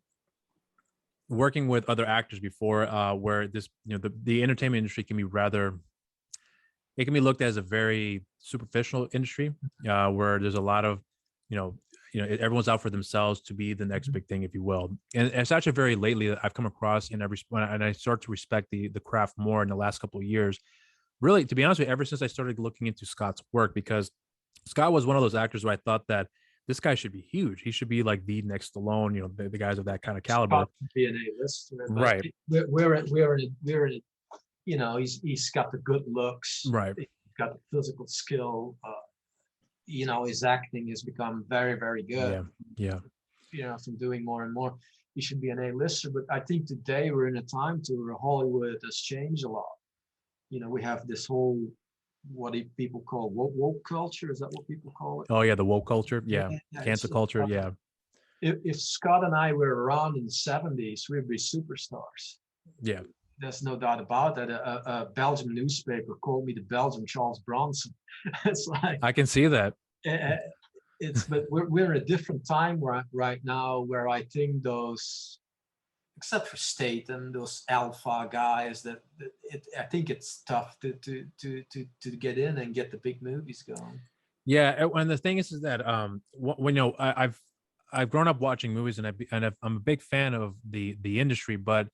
working with other actors before, where this the entertainment industry can be it can be looked at as a very superficial industry, where there's a lot of everyone's out for themselves to be the next big thing, if you will. And it's actually very lately that I've come across, and I start to respect the craft more in the last couple of years. Really, to be honest with you, ever since I started looking into Scott's work, because Scott was one of those actors where I thought that this guy should be huge. He should be like the next Stallone, the guys of that kind of caliber. Scott should be an A-lister, right? He's got the good looks, right? He's got the physical skill. His acting has become very, very good. From doing more and more, he should be an A-lister. But I think today we're in a time where Hollywood has changed a lot. We have this whole, what do people call woke culture? Is that what people call it? Oh yeah, the woke culture. Yeah, cancel culture. Yeah. If Scott and I were around in the 70s, we'd be superstars. Yeah. There's no doubt about that. A Belgian newspaper called me the Belgian Charles Bronson. It's like, I can see that. But we're in a different time right now, where I think those, except for State and those alpha guys, I think it's tough to get in and get the big movies going. Yeah, and the thing is that I've grown up watching movies, and I'm a big fan of the industry, but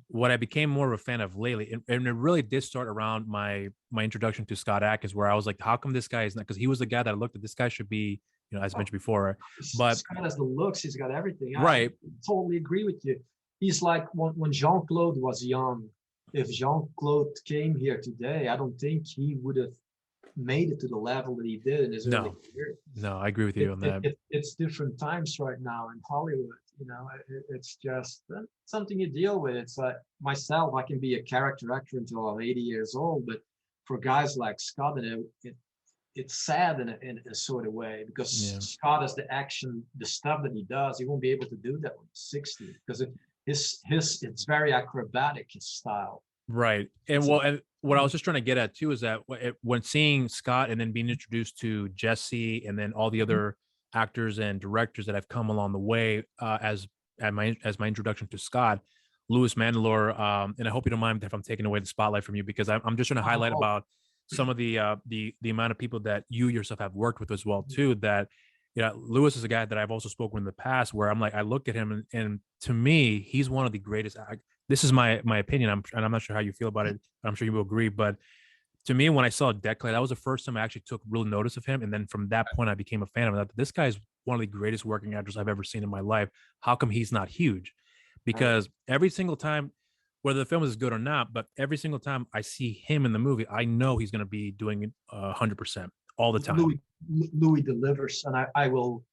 what I became more of a fan of lately, and it really did start around my introduction to Scott Adkins, where I was like, how come this guy is not? Because he was the guy that I looked at. This guy should be, as mentioned before. But Scott has the looks. He's got everything. Right. I totally agree with you. He's like when Jean-Claude was young. if Jean-Claude came here today, I don't think he would have made it to the level that he did in his early career. No, I agree with you on that. It's different times right now in Hollywood. It's just something you deal with. It's like myself, I can be a character actor until I'm 80 years old, but for guys like Scott, it's sad in a sort of way, because Scott has the action, the stuff that he does, he won't be able to do that when he's 60, because it's very acrobatic, his style. Right. And what I was just trying to get at too is that when seeing Scott and then being introduced to Jesse and then all the other actors and directors that have come along the way as my introduction to Scott, Louis Mandylor, and I hope you don't mind if I'm taking away the spotlight from you, because I'm just trying to highlight about some of the amount of people that you yourself have worked with as well too. That Louis is a guy that I've also spoken with in the past, where I'm like, I look at him and to me, he's one of the greatest. This is my opinion. I'm not sure how you feel about it. I'm sure you will agree, but to me, when I saw Declan, that was the first time I actually took real notice of him. And then from that point, I became a fan of him. This guy is one of the greatest working actors I've ever seen in my life. How come he's not huge? Because every single time, whether the film is good or not, but every single time I see him in the movie, I know he's going to be doing it 100% all the time. Louis delivers, and I will,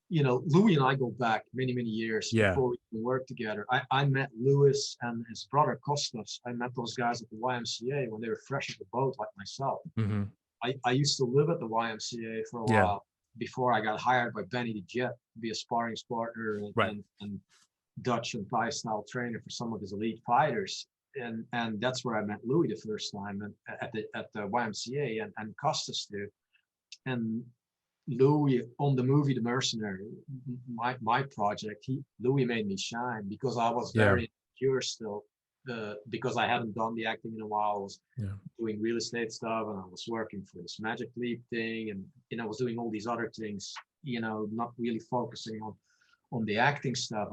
Louis and I go back many years before we can work together. I met Louis and his brother Costas. I met those guys at the YMCA when they were fresh at the boat, like myself. Mm-hmm. I used to live at the YMCA for a while before I got hired by Benny the Jet to be a sparring partner and Dutch and Thai style trainer for some of his elite fighters. And that's where I met Louis the first time, and at the YMCA, and Costas too. And Louis, on the movie The Mercenary, my project, Louis made me shine, because I was very insecure still, because I hadn't done the acting in a while. I was doing real estate stuff, and I was working for this Magic Leap thing, and I was doing all these other things, not really focusing on the acting stuff.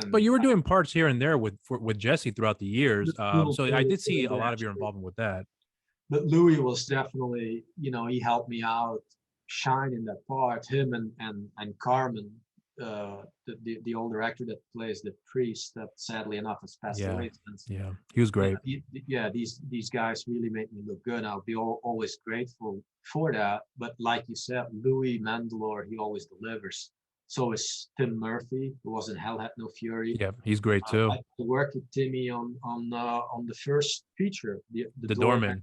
But you were doing parts here and there with Jesse throughout the years, so I did see a lot of your involvement with that. But Louis was definitely, he helped me out shine in that part. Him and Carmen, the older actor that plays the priest that sadly enough has passed away since. Yeah, he was great. These guys really make me look good. I'll be always grateful for that. But like you said, Louis Mandylor, he always delivers. So is Tim Murphy, who was in Hell Had No Fury. Yeah, he's great too. I worked with Timmy on the first feature, the Doorman.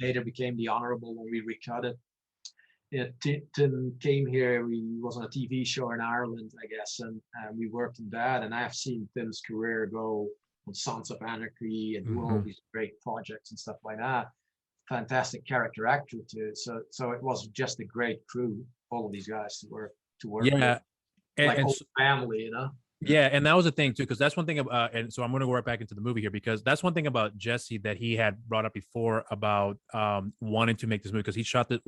Later became The Honorable when we recut it. Tim came here. He was on a TV show in Ireland, I guess, and we worked in that. And I have seen Tim's career go on Sons of Anarchy and do all these great projects and stuff like that. Fantastic character actor too. So it was just a great crew, all of these guys to work with. And old family, Yeah, and that was the thing too, because that's one thing about, and so I'm going to go right back into the movie here, because that's one thing about Jesse that he had brought up before about wanting to make this movie, because you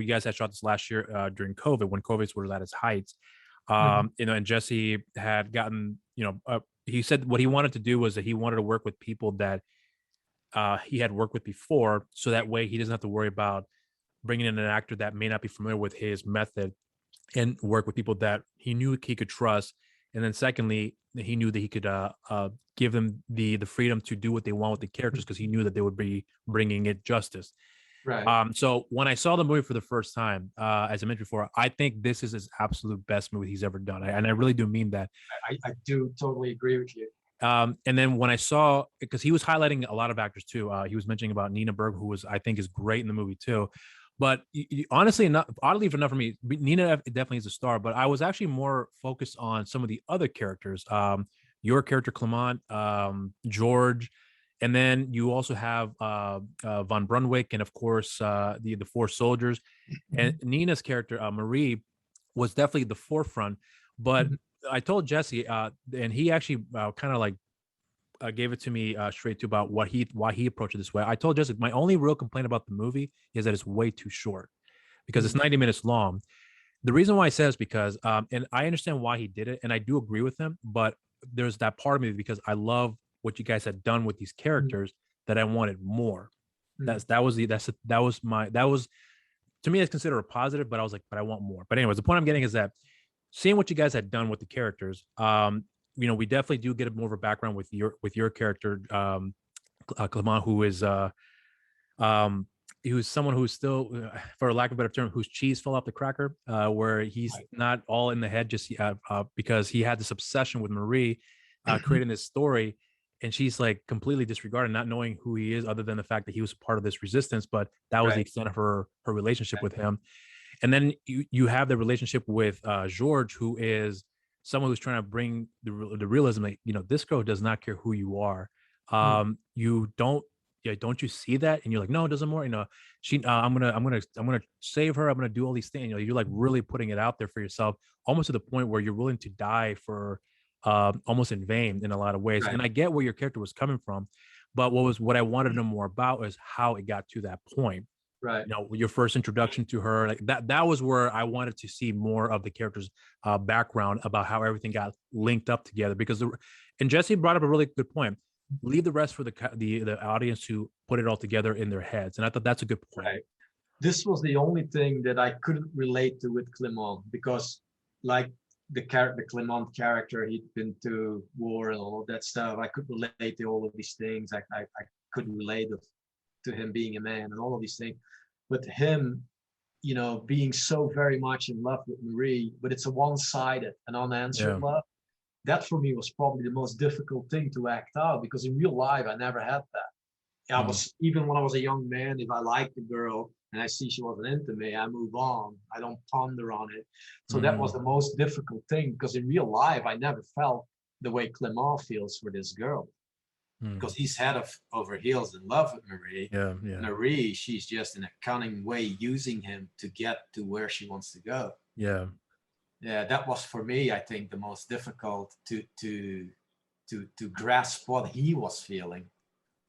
guys had shot this last year during COVID, when COVID was at its heights, and Jesse had gotten, he said what he wanted to do was that he wanted to work with people that he had worked with before, so that way he doesn't have to worry about bringing in an actor that may not be familiar with his method, and work with people that he knew he could trust. And then secondly, he knew that he could give them the freedom to do what they want with the characters, because he knew that they would be bringing it justice. Right. So when I saw the movie for the first time, as I mentioned before, I think this is his absolute best movie he's ever done. And I really do mean that. I do totally agree with you. And then when I saw, because he was highlighting a lot of actors too, he was mentioning about Nina Berg, who I think is great in the movie too. But honestly, oddly enough for me, Nina definitely is a star. But I was actually more focused on some of the other characters. Your character, Clement, George, and then you also have Von Brunwick, and of course the four soldiers. And Nina's character, Marie, was definitely the forefront. But I told Jesse, and he actually kind of like gave it to me straight to about why he approached it this way. I told Jesse my only real complaint about the movie is that it's way too short, because it's 90 minutes long. The reason why I say is because, and I understand why he did it, and I do agree with him, but there's that part of me, because I love what you guys had done with these characters, that I wanted more. That was to me, it's considered a positive, but I was like, but I want more. But anyways, the point I'm getting is that seeing what you guys had done with the characters, we definitely do get more of a background with your character, Clement, who is um he was someone who's still, for lack of a better term, whose cheese fell off the cracker, where he's not all in the head just because he had this obsession with Marie, creating this story, and she's like completely disregarded, not knowing who he is, other than the fact that he was part of this resistance. But that was the extent of her relationship with him. And then you have the relationship with George, who is someone who's trying to bring the realism that, you know, this girl does not care who you are. You don't, yeah, don't you see that? And you're like, no, it doesn't more. You know, I'm gonna save her. I'm gonna do all these things. You know, you're like really putting it out there for yourself, almost to the point where you're willing to die for, almost in vain in a lot of ways. And I get where your character was coming from, but what I wanted to know more about is how it got to that point. Right. You know, your first introduction to her, like that was where I wanted to see more of the character's background, about how everything got linked up together. Because and Jesse brought up a really good point. Leave the rest for the audience to put it all together in their heads. And I thought that's a good point. Right. This was the only thing that I couldn't relate to with Clement, because like the Clement character, he'd been to war and all of that stuff. I could relate to all of these things. I couldn't relate to him being a man and all of these things. But him, you know, being so very much in love with Marie, but it's a one-sided and unanswered love. That for me was probably the most difficult thing to act out, because in real life, I never had that. I was, even when I was a young man, if I liked a girl and I see she wasn't into me, I move on. I don't ponder on it. So that was the most difficult thing, because in real life, I never felt the way Clement feels for this girl. Because he's head over heels in love with Marie. Marie, she's just in a cunning way using him to get to where she wants to go. That was for me, I think, the most difficult to grasp what he was feeling.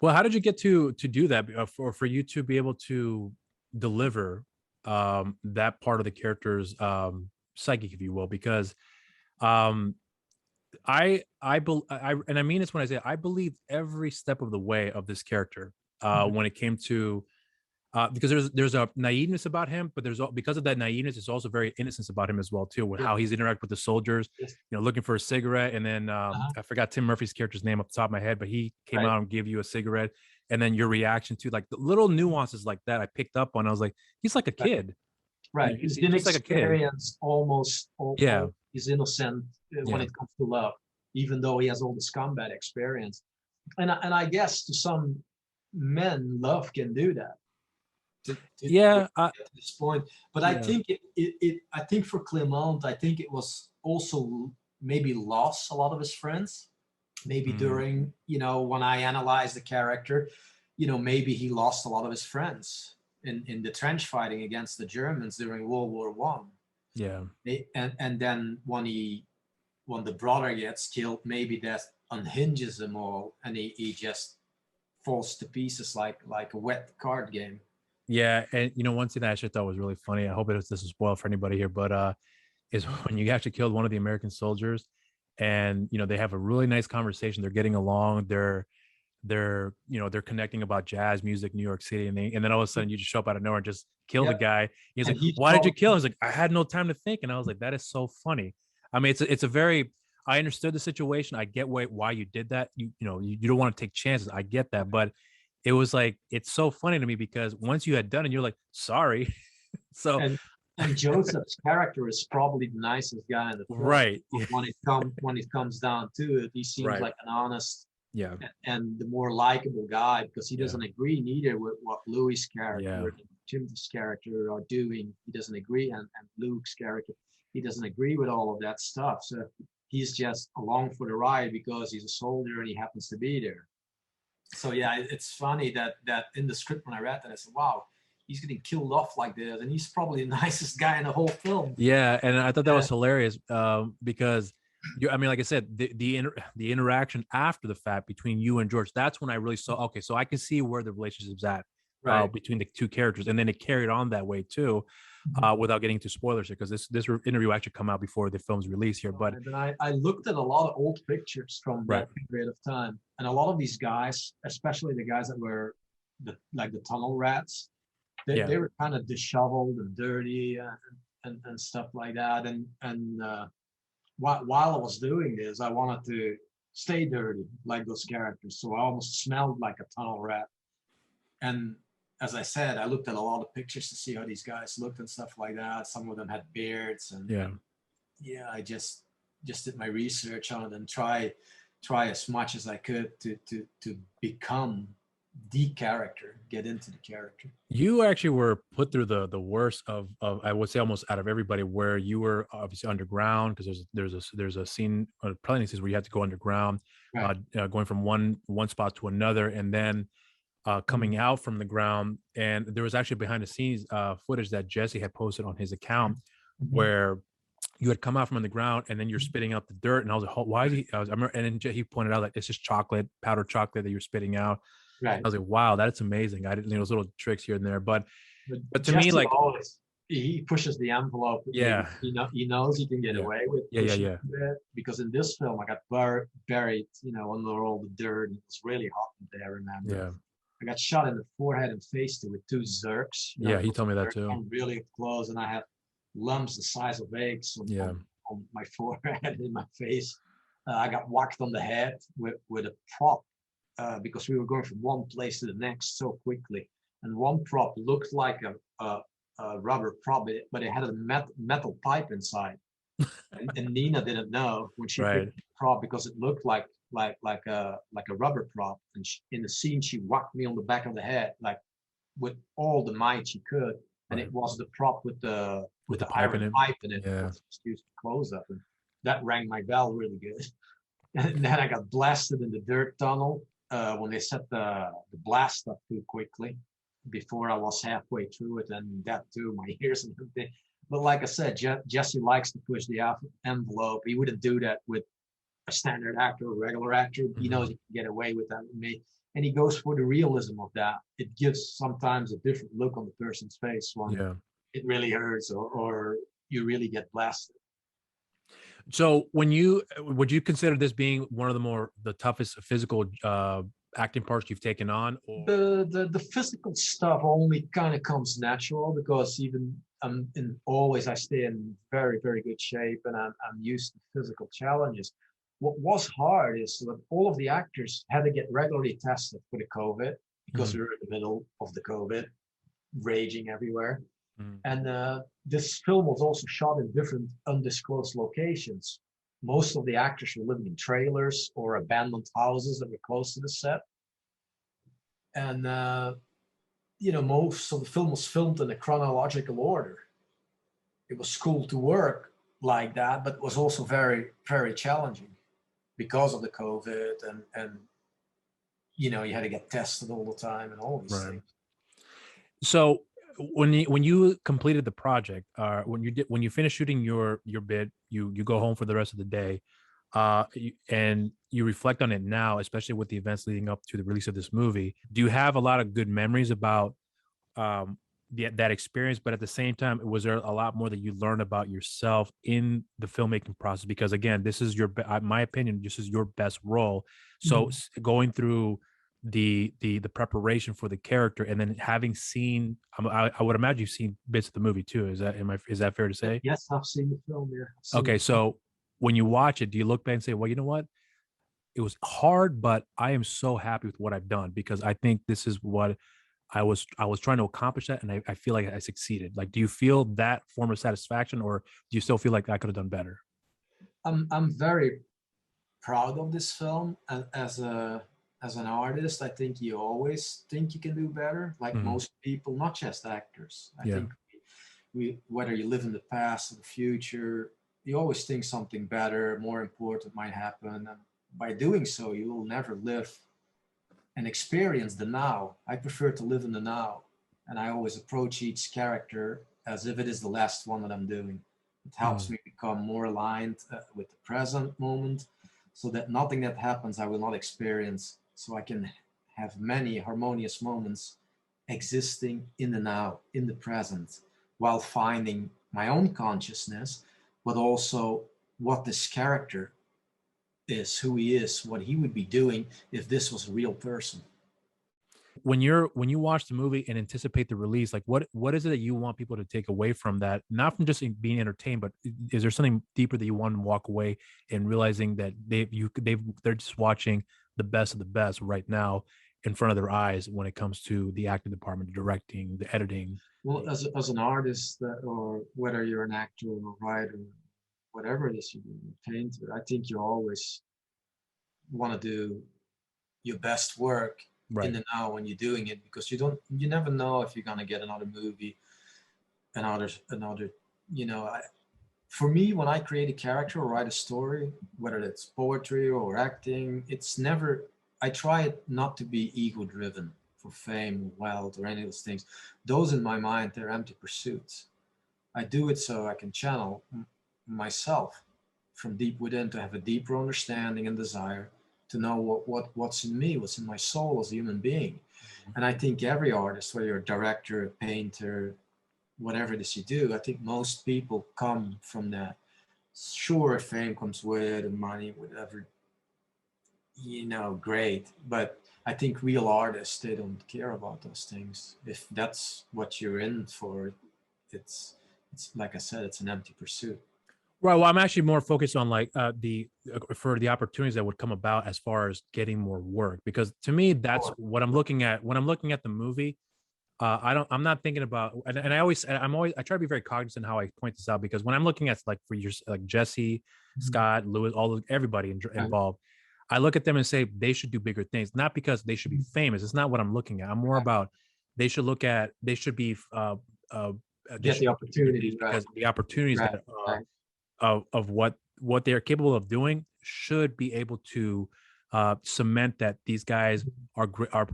Well, how did you get to do that, for you to be able to deliver that part of the character's psychic, if you will? Because and I mean this when I say I believe every step of the way of this character, when it came to, because there's a naiveness about him, but because of that naiveness, there's also very innocence about him as well too, with how he's interact with the soldiers, you know, looking for a cigarette, and then I forgot Tim Murphy's character's name off the top of my head, but he came out and gave you a cigarette, and then your reaction to like the little nuances like that I picked up on. I was like, he's like a kid, right? He's just like a kid, almost he's innocent when it comes to love, even though he has all the scumbag experience. And I guess to some men, love can do that. To this point, but I think I think for Clement, I think it was also maybe lost a lot of his friends. Maybe during, you know, when I analyzed the character, you know, maybe he lost a lot of his friends in the trench fighting against the Germans during World War One. And then when the brother gets killed, maybe that unhinges them all, and he just falls to pieces like a wet card game. Yeah, and you know, one thing that I actually thought was really funny, I hope this is spoiled for anybody here, but is when you actually killed one of the American soldiers, and you know, they have a really nice conversation, they're getting along, they're you know, they're connecting about jazz music, New York City, and then all of a sudden you just show up out of nowhere and just kill the guy. He's like, why did you kill him? He's like, I had no time to think. And I was like, that is so funny. I mean, it's a very, I understood the situation. I get why you did that. You know, you don't want to take chances. I get that, but it was like, it's so funny to me, because once you had done it, you're like, sorry. So and Joseph's character is probably the nicest guy in the film. Right. When it comes down to it, he seems like an honest and the more likable guy, because he doesn't agree neither with what Louis' character and Tim's character are doing. He doesn't agree, and Luke's character, he doesn't agree with all of that stuff. So he's just along for the ride because he's a soldier and he happens to be there. So yeah, it's funny that in the script when I read that, I said, wow, he's getting killed off like this, and he's probably the nicest guy in the whole film. Yeah, and I thought that was hilarious, because I mean, like I said, the interaction after the fact between you and George, that's when I really saw, okay, so I can see where the relationship's at between the two characters, and then it carried on that way too, without getting to spoilers here, because this interview actually come out before the film's release here. But I looked at a lot of old pictures from that period of time, and a lot of these guys, especially the guys that were the tunnel rats, they were kind of disheveled and dirty and stuff like that. And while I was doing this, I wanted to stay dirty like those characters. So I almost smelled like a tunnel rat. And as I said, I looked at a lot of pictures to see how these guys looked and stuff like that. Some of them had beards, and yeah, I just did my research on it and try as much as I could to become the character, get into the character. You actually were put through the worst of I would say almost out of everybody, where you were obviously underground, because there's a scene, plenty of scenes where you had to go underground, Right. going from one spot to another, and then coming out from the ground. And there was actually behind the scenes footage that Jesse had posted on his account, where you had come out from on the ground and then you're spitting out the dirt. And I was like, why is he? I remember, and then he pointed out, like, it's just chocolate, powdered chocolate that you're spitting out. Right. I was like, wow, that's amazing. I didn't know those little tricks here and there, but to Jesse me, like, always, he pushes the envelope. Yeah, he knows he can get away with pushing it, because in this film I got buried, under all the dirt. It was really hot in there, remember? I got shot in the forehead and face with 2 Zerks. He told me that too. I'm really close, and I had lumps the size of eggs on my forehead and in my face. I got whacked on the head with a prop, because we were going from one place to the next so quickly. And one prop looked like a rubber prop, but it had a metal pipe inside. and Nina didn't know when she picked the prop, because it looked like a rubber prop. And in the scene, she whacked me on the back of the head, like with all the might she could. And it was the prop with the pipe iron in it. Pipe in it. Yeah. Used to close up, and that rang my bell really good. And then I got blasted in the dirt tunnel when they set the blast up too quickly, before I was halfway through it, and that too, my ears and everything. But like I said, Jesse likes to push the envelope. He wouldn't do that with a standard actor or regular actor. He knows he can get away with that with me. And he goes for the realism of that. It gives sometimes a different look on the person's face when it really hurts or you really get blasted. So would you consider this being one of the toughest physical acting parts you've taken on? Or? The physical stuff only kind of comes natural, because even I stay in very, very good shape, and I'm used to physical challenges. What was hard is that all of the actors had to get regularly tested for the COVID, because we were in the middle of the COVID, raging everywhere. And this film was also shot in different undisclosed locations. Most of the actors were living in trailers or abandoned houses that were close to the set. And, most of the film was filmed in a chronological order. It was cool to work like that, but it was also very, very challenging because of the COVID, and you had to get tested all the time and all these things. So when you completed the project, when you finished shooting your bit, you go home for the rest of the day, and you reflect on it now, especially with the events leading up to the release of this movie. Do you have a lot of good memories about that experience? But at the same time, was there a lot more that you learned about yourself in the filmmaking process? Because again, this is my opinion, this is your best role. So going through the preparation for the character, and then having seen, I would imagine you've seen bits of the movie too. Is that fair to say? Yes, I've seen the film. Yeah. Okay, so when you watch it, do you look back and say, well, you know what? It was hard, but I am so happy with what I've done, because I think this is what I was trying to accomplish that, and I feel like I succeeded. Like, do you feel that form of satisfaction, or do you still feel like I could have done better? I'm very proud of this film. As an artist, I think you always think you can do better, like most people, not just actors. I think we, whether you live in the past or the future, you always think something better, more important might happen. And by doing so, you will never live and experience the now. I prefer to live in the now. And I always approach each character as if it is the last one that I'm doing. It helps me become more aligned with the present moment, so that nothing that happens I will not experience. So I can have many harmonious moments existing in the now, in the present, while finding my own consciousness, but also what this character is, who he is, what he would be doing if this was a real person. when you watch the movie and anticipate the release, like what is it that you want people to take away from that? Not from just being entertained, but is there something deeper that you want to walk away and realizing that they're just watching the best of the best right now in front of their eyes when it comes to the acting department, the directing, the editing? Well, as an artist, or whether you're an actor or a writer, whatever it is you do, a painter, I think you always want to do your best work in the now when you're doing it, because you never know if you're gonna get another movie, another, for me, when I create a character or write a story, whether it's poetry or acting, it's never, I try it not to be ego driven for fame or wealth or any of those things. Those in my mind, they're empty pursuits. I do it so I can channel myself from deep within, to have a deeper understanding and desire to know what's in me, what's in my soul as a human being. And I think every artist, whether you're a director, a painter, whatever it is you do, I think most people come from that. Sure, fame comes with it and money, whatever, great. But I think real artists, they don't care about those things. If that's what you're in for, it's like I said, it's an empty pursuit. Right. Well, I'm actually more focused on like for the opportunities that would come about as far as getting more work, because to me that's what I'm looking at when I'm looking at the movie. I'm not thinking about, and I try to be very cognizant how I point this out, because when I'm looking at like for your like Jesse, Scott, Lewis, everybody involved, I look at them and say they should do bigger things, not because they should be famous. It's not what I'm looking at. I'm more about they should be get the opportunities, because the opportunities that of what they're capable of doing should be able to cement that these guys are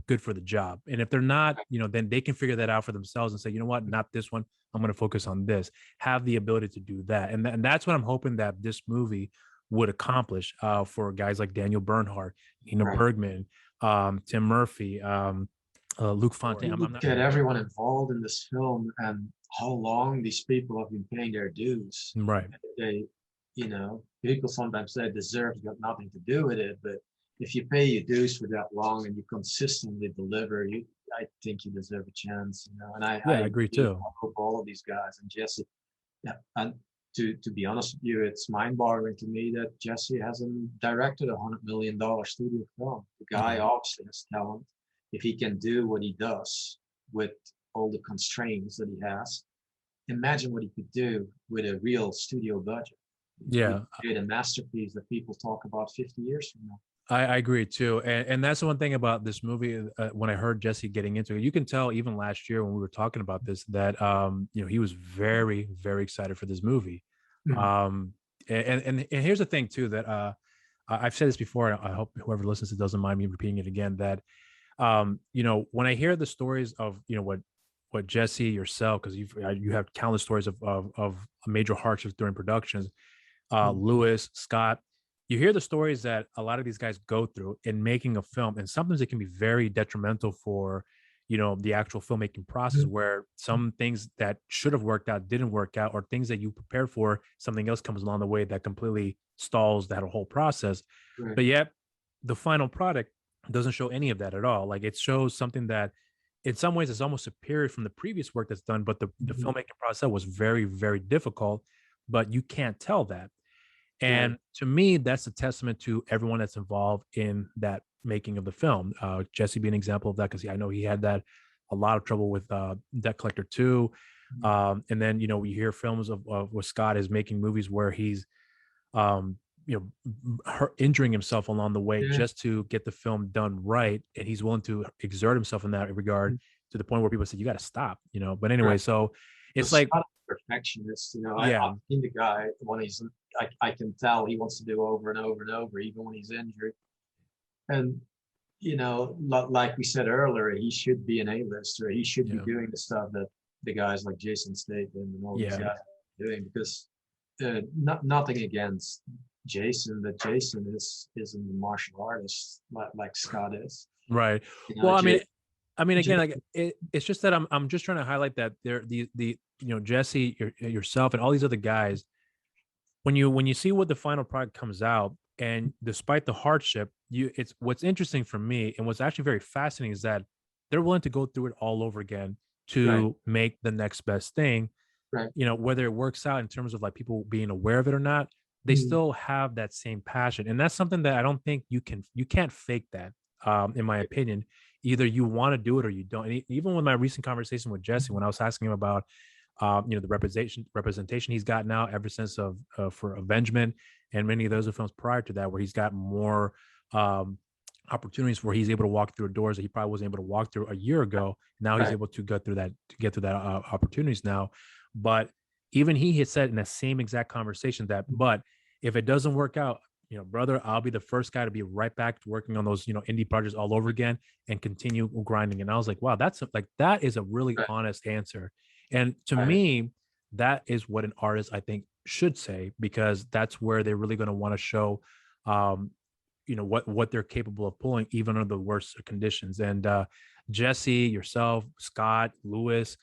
good for the job. And if they're not, then they can figure that out for themselves and say, you know what, not this one. I'm going to focus on this. Have the ability to do that, and that's what I'm hoping that this movie would accomplish for guys like Daniel Bernhardt, Nina Bergman, Tim Murphy, Luke Fontaine. I'm not get everyone involved in this film and how long these people have been paying their dues. Right. They, people sometimes say deserve's got nothing to do with it, but if you pay your dues for that long and you consistently deliver, I think you deserve a chance. And I agree too. I hope all of these guys and Jesse. Yeah, and to be honest with you, it's mind-boggling to me that Jesse hasn't directed $100 million studio film. The guy obviously has talent. If he can do what he does with all the constraints that he has, imagine what he could do with a real studio budget. Yeah, create a masterpiece that people talk about 50 years from now. I agree too, and that's the one thing about this movie. When I heard Jesse getting into it, you can tell even last year when we were talking about this that he was very, very excited for this movie. Mm-hmm. And here's the thing too, that I've said this before, and I hope whoever listens to it doesn't mind me repeating it again, that when I hear the stories of what Jesse, yourself, because you have countless stories of major hardships during productions, Lewis, Scott, you hear the stories that a lot of these guys go through in making a film, and sometimes it can be very detrimental for the actual filmmaking process, where some things that should have worked out didn't work out, or things that you prepared for, something else comes along the way that completely stalls that whole process. Right. But yet the final product doesn't show any of that at all. Like, it shows something that in some ways is almost superior from the previous work that's done, but the filmmaking process was very, very difficult, but you can't tell that. And to me, that's a testament to everyone that's involved in that making of the film. Jesse being an example of that, because I know he had a lot of trouble with Debt Collector 2. And then, we hear films of where Scott is making movies where he's, injuring himself along the way just to get the film done right. And he's willing to exert himself in that regard to the point where people say, you got to stop, But anyway, so it's like perfectionist, I've seen the guy when he's, I can tell he wants to do over and over and over, even when he's injured. And, like we said earlier, he should be an A-lister. He should be doing the stuff that the guys like Jason Statham and all these guys are doing, because nothing against Jason, but Jason isn't a martial artist like Scott is. Right. Well, I mean, again, like it's just that I'm just trying to highlight that the Jesse, yourself, and all these other guys, when you see what the final product comes out, and despite the hardship, it's what's interesting for me, and what's actually very fascinating, is that they're willing to go through it all over again to make the next best thing. You know, whether it works out in terms of like people being aware of it or not, they still have that same passion. And that's something that I don't think you can't fake that, in my opinion. Either you want to do it or you don't. And even with my recent conversation with Jesse, when I was asking him about, you know, the representation he's got now ever since for Avengement and many of those films prior to that, where he's got more opportunities where he's able to walk through doors that he probably wasn't able to walk through a year ago. Now he's able to get through that opportunities now. But even he had said in that same exact conversation that, but if it doesn't work out, you know, brother, I'll be the first guy to be right back to working on those, you know, indie projects all over again and continue grinding. And I was like, wow, that is a really honest answer. And to me, that is what an artist, I think, should say, because that's where they're really going to want to show, you know, what they're capable of pulling, even under the worst conditions. And Jesse, yourself, Scott, Lewis,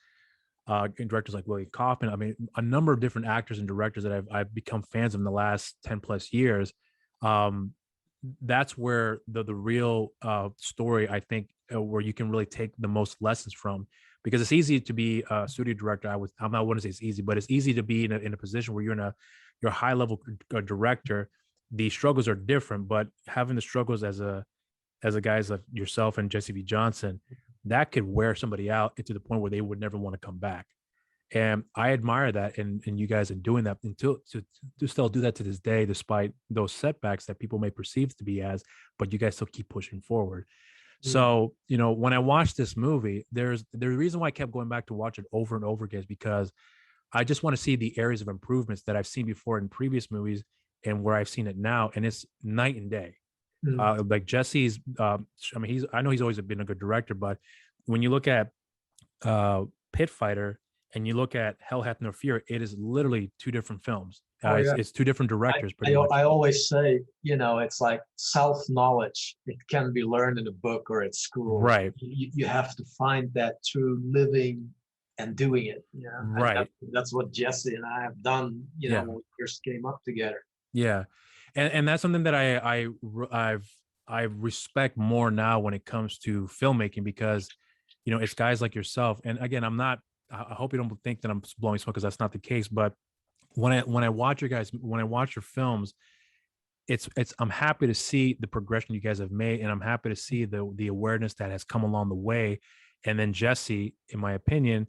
and directors like William Kaufman, I mean, a number of different actors and directors that I've become fans of in the last 10 plus years. That's where the real story, I think, where you can really take the most lessons from, because it's easy to be a studio director. I'm not want to say it's easy, but it's easy to be in a position where you're a high level director. The struggles are different, but having the struggles as a guys like yourself and Jesse V. Johnson, that could wear somebody out to the point where they would never want to come back. And I admire that in you guys in doing that, and to still do that to this day, despite those setbacks that people may perceive to be as, but you guys still keep pushing forward. So, you know, when I watched this movie, there's the reason why I kept going back to watch it over and over again is because I just want to see the areas of improvements that I've seen before in previous movies and where I've seen it now. And it's night and day. Like Jesse's, I mean, I know he's always been a good director, but when you look at Pit Fighter and you look at Hell Hath No Fear, it is literally two different films. It's two different directors. I always say, you know, it's like self-knowledge. It can be learned in a book or at school. Right. You have to find that through living and doing it. Yeah. Right. That's what Jesse and I have done, you know, when we first came up together. Yeah. And that's something that I respect more now when it comes to filmmaking, because, you know, it's guys like yourself. And again, I hope you don't think that I'm blowing smoke, because that's not the case. But when I watch your films, I'm happy to see the progression you guys have made, and I'm happy to see the awareness that has come along the way. And then Jesse, in my opinion,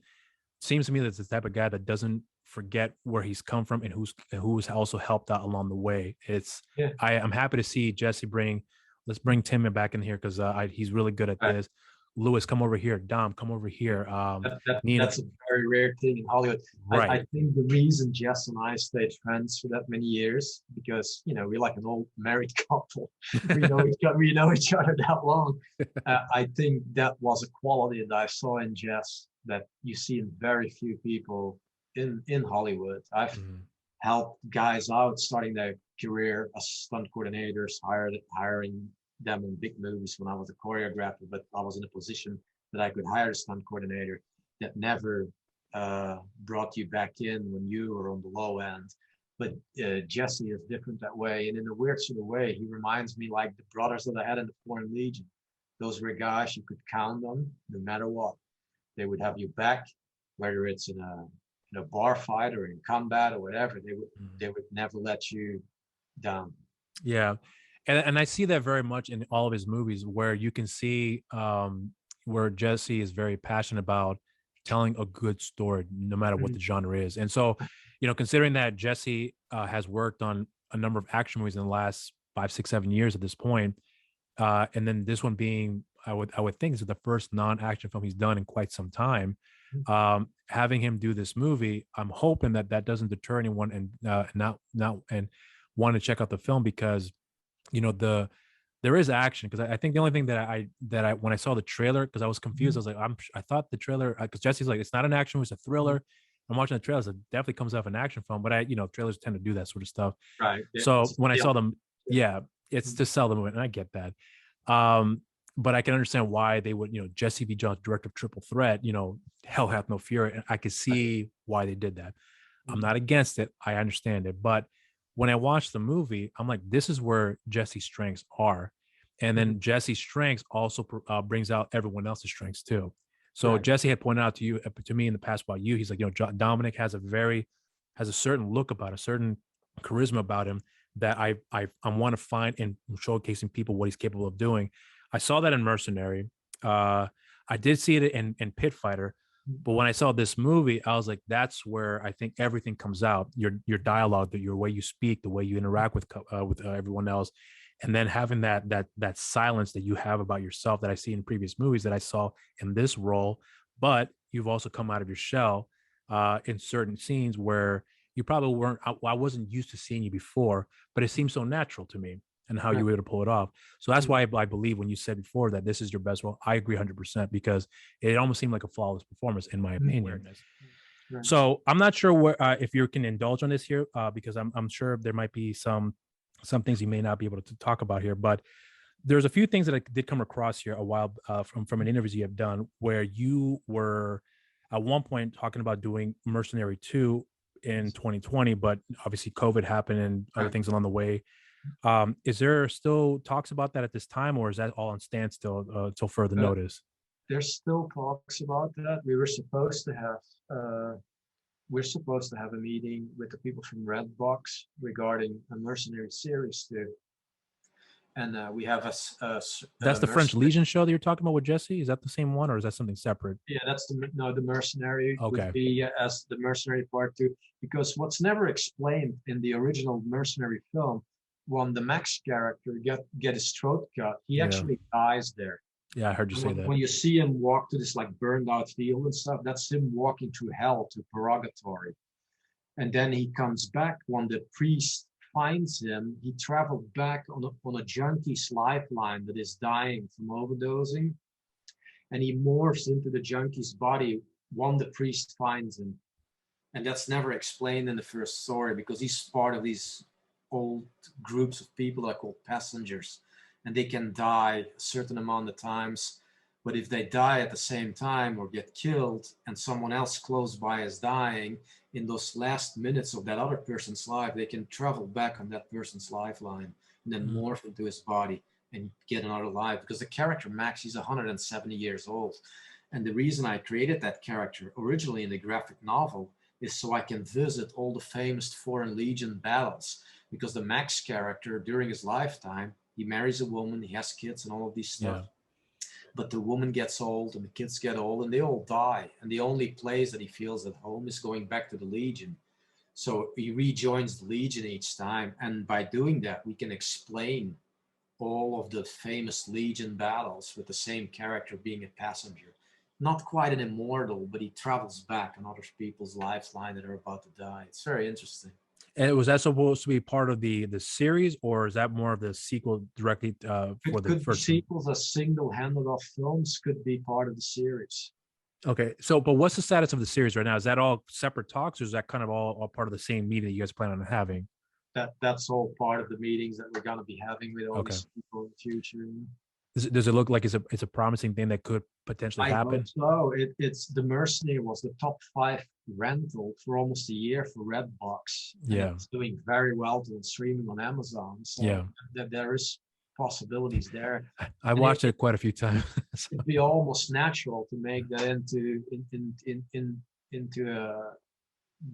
seems to me that's the type of guy that doesn't forget where he's come from and who's also helped out along the way. I'm happy to see Jesse let's bring Tim back in here, because he's really good at this. Lewis, come over here. Dom, come over here. That's a very rare thing in Hollywood. Right. I think the reason Jess and I stayed friends for that many years, because, you know, we're like an old married couple. We know each other that long. I think that was a quality that I saw in Jess that you see in very few people in Hollywood. I've helped guys out starting their career as stunt coordinators, hiring them in big movies when I was a choreographer, but I was in a position that I could hire a stunt coordinator that never brought you back in when you were on the low end. But Jesse is different that way, and in a weird sort of way, he reminds me like the brothers that I had in the Foreign Legion. Those were guys you could count on no matter what. They would have you back, whether it's in a bar fight or in combat or whatever. They would never let you down. Yeah. And I see that very much in all of his movies, where you can see where Jesse is very passionate about telling a good story, no matter what the genre is. And so, you know, considering that Jesse has worked on a number of action movies in the last 5, 6, 7 years at this point, and then this one being, I would think, is the first non-action film he's done in quite some time. Having him do this movie, I'm hoping that doesn't deter anyone and not want to check out the film, because, you know, there is action. Because I think the only thing that I when I saw the trailer, because I was confused, I was like, I thought the trailer, because Jesse's like, it's not an action movie, it's a thriller. I'm watching the trailers, it definitely comes off an action film, but trailers tend to do that sort of stuff. Right. So when I saw them, it's to sell the movie, and I get that. But I can understand why they would, Jesse V. Johnson, director of Triple Threat, Hell Hath No Fear. And I could see why they did that. I'm not against it. I understand it. But when I watched the movie, I'm like, this is where Jesse's strengths are. And then Jesse's strengths also brings out everyone else's strengths too. So Jesse had pointed out to me in the past about you. He's like, Dominic has a certain look about, a certain charisma about him that I want to find in showcasing people what he's capable of doing. I saw that in Mercenary. I did see it in Pit Fighter, but when I saw this movie, I was like, that's where I think everything comes out. Your dialogue, your way you speak, the way you interact with everyone else, and then having that silence that you have about yourself that I see in previous movies that I saw in this role. But you've also come out of your shell in certain scenes where you probably weren't. I wasn't used to seeing you before, but it seemed so natural to me and how you were able to pull it off. So that's why I believe when you said before that this is your best role, I agree 100% because it almost seemed like a flawless performance in my opinion. Right. So I'm not sure where if you can indulge on this here because I'm sure there might be some things you may not be able to talk about here, but there's a few things that I did come across here a while from an interview you have done where you were at one point talking about doing Mercenary 2 in 2020, but obviously COVID happened and other things along the way. Is there still talks about that at this time, or is that all on standstill until further notice? There's still talks about that. We're supposed to have a meeting with the people from Redbox regarding a Mercenary series too. And we have that's the French Legion show that you're talking about with Jesse. Is that the same one, or is that something separate? Yeah, that's the Mercenary. Okay. Would be as the Mercenary Part 2, because what's never explained in the original Mercenary film, when the Max character get his throat cut, he actually dies there. Yeah, I heard you say that. When you see him walk to this like burned out field and stuff, that's him walking through hell to purgatory. And then he comes back when the priest finds him. He traveled back on a junkie's lifeline that is dying from overdosing, and he morphs into the junkie's body when the priest finds him. And that's never explained in the first story because he's part of these old groups of people that are called passengers, and they can die a certain amount of times. But if they die at the same time or get killed and someone else close by is dying, in those last minutes of that other person's life, they can travel back on that person's lifeline and then morph into his body and get another life. Because the character Max, he's 170 years old. And the reason I created that character originally in the graphic novel is so I can visit all the famous Foreign Legion battles. Because the Max character, during his lifetime, he marries a woman, he has kids and all of these stuff. Yeah. But the woman gets old and the kids get old and they all die. And the only place that he feels at home is going back to the Legion. So he rejoins the Legion each time. And by doing that, we can explain all of the famous Legion battles with the same character being a passenger. Not quite an immortal, but he travels back on other people's lifeline that are about to die. It's very interesting. And was that supposed to be part of the series, or is that more of the sequel directly for the first sequels as single-handed off films could be part of the series? Okay, so but what's the status of the series right now? Is that all separate talks, or is that kind of all part of the same meeting that you guys plan on having? That's all part of the meetings that we're going to be having with all these people in the future. Does it look like it's a promising thing that could potentially happen? I hope so. It's the Mercenary was the top 5 rental for almost a year for Redbox. Yeah, it's doing very well to streaming on Amazon. So there is possibilities there. I watched it quite a few times. It'd be almost natural to make that into a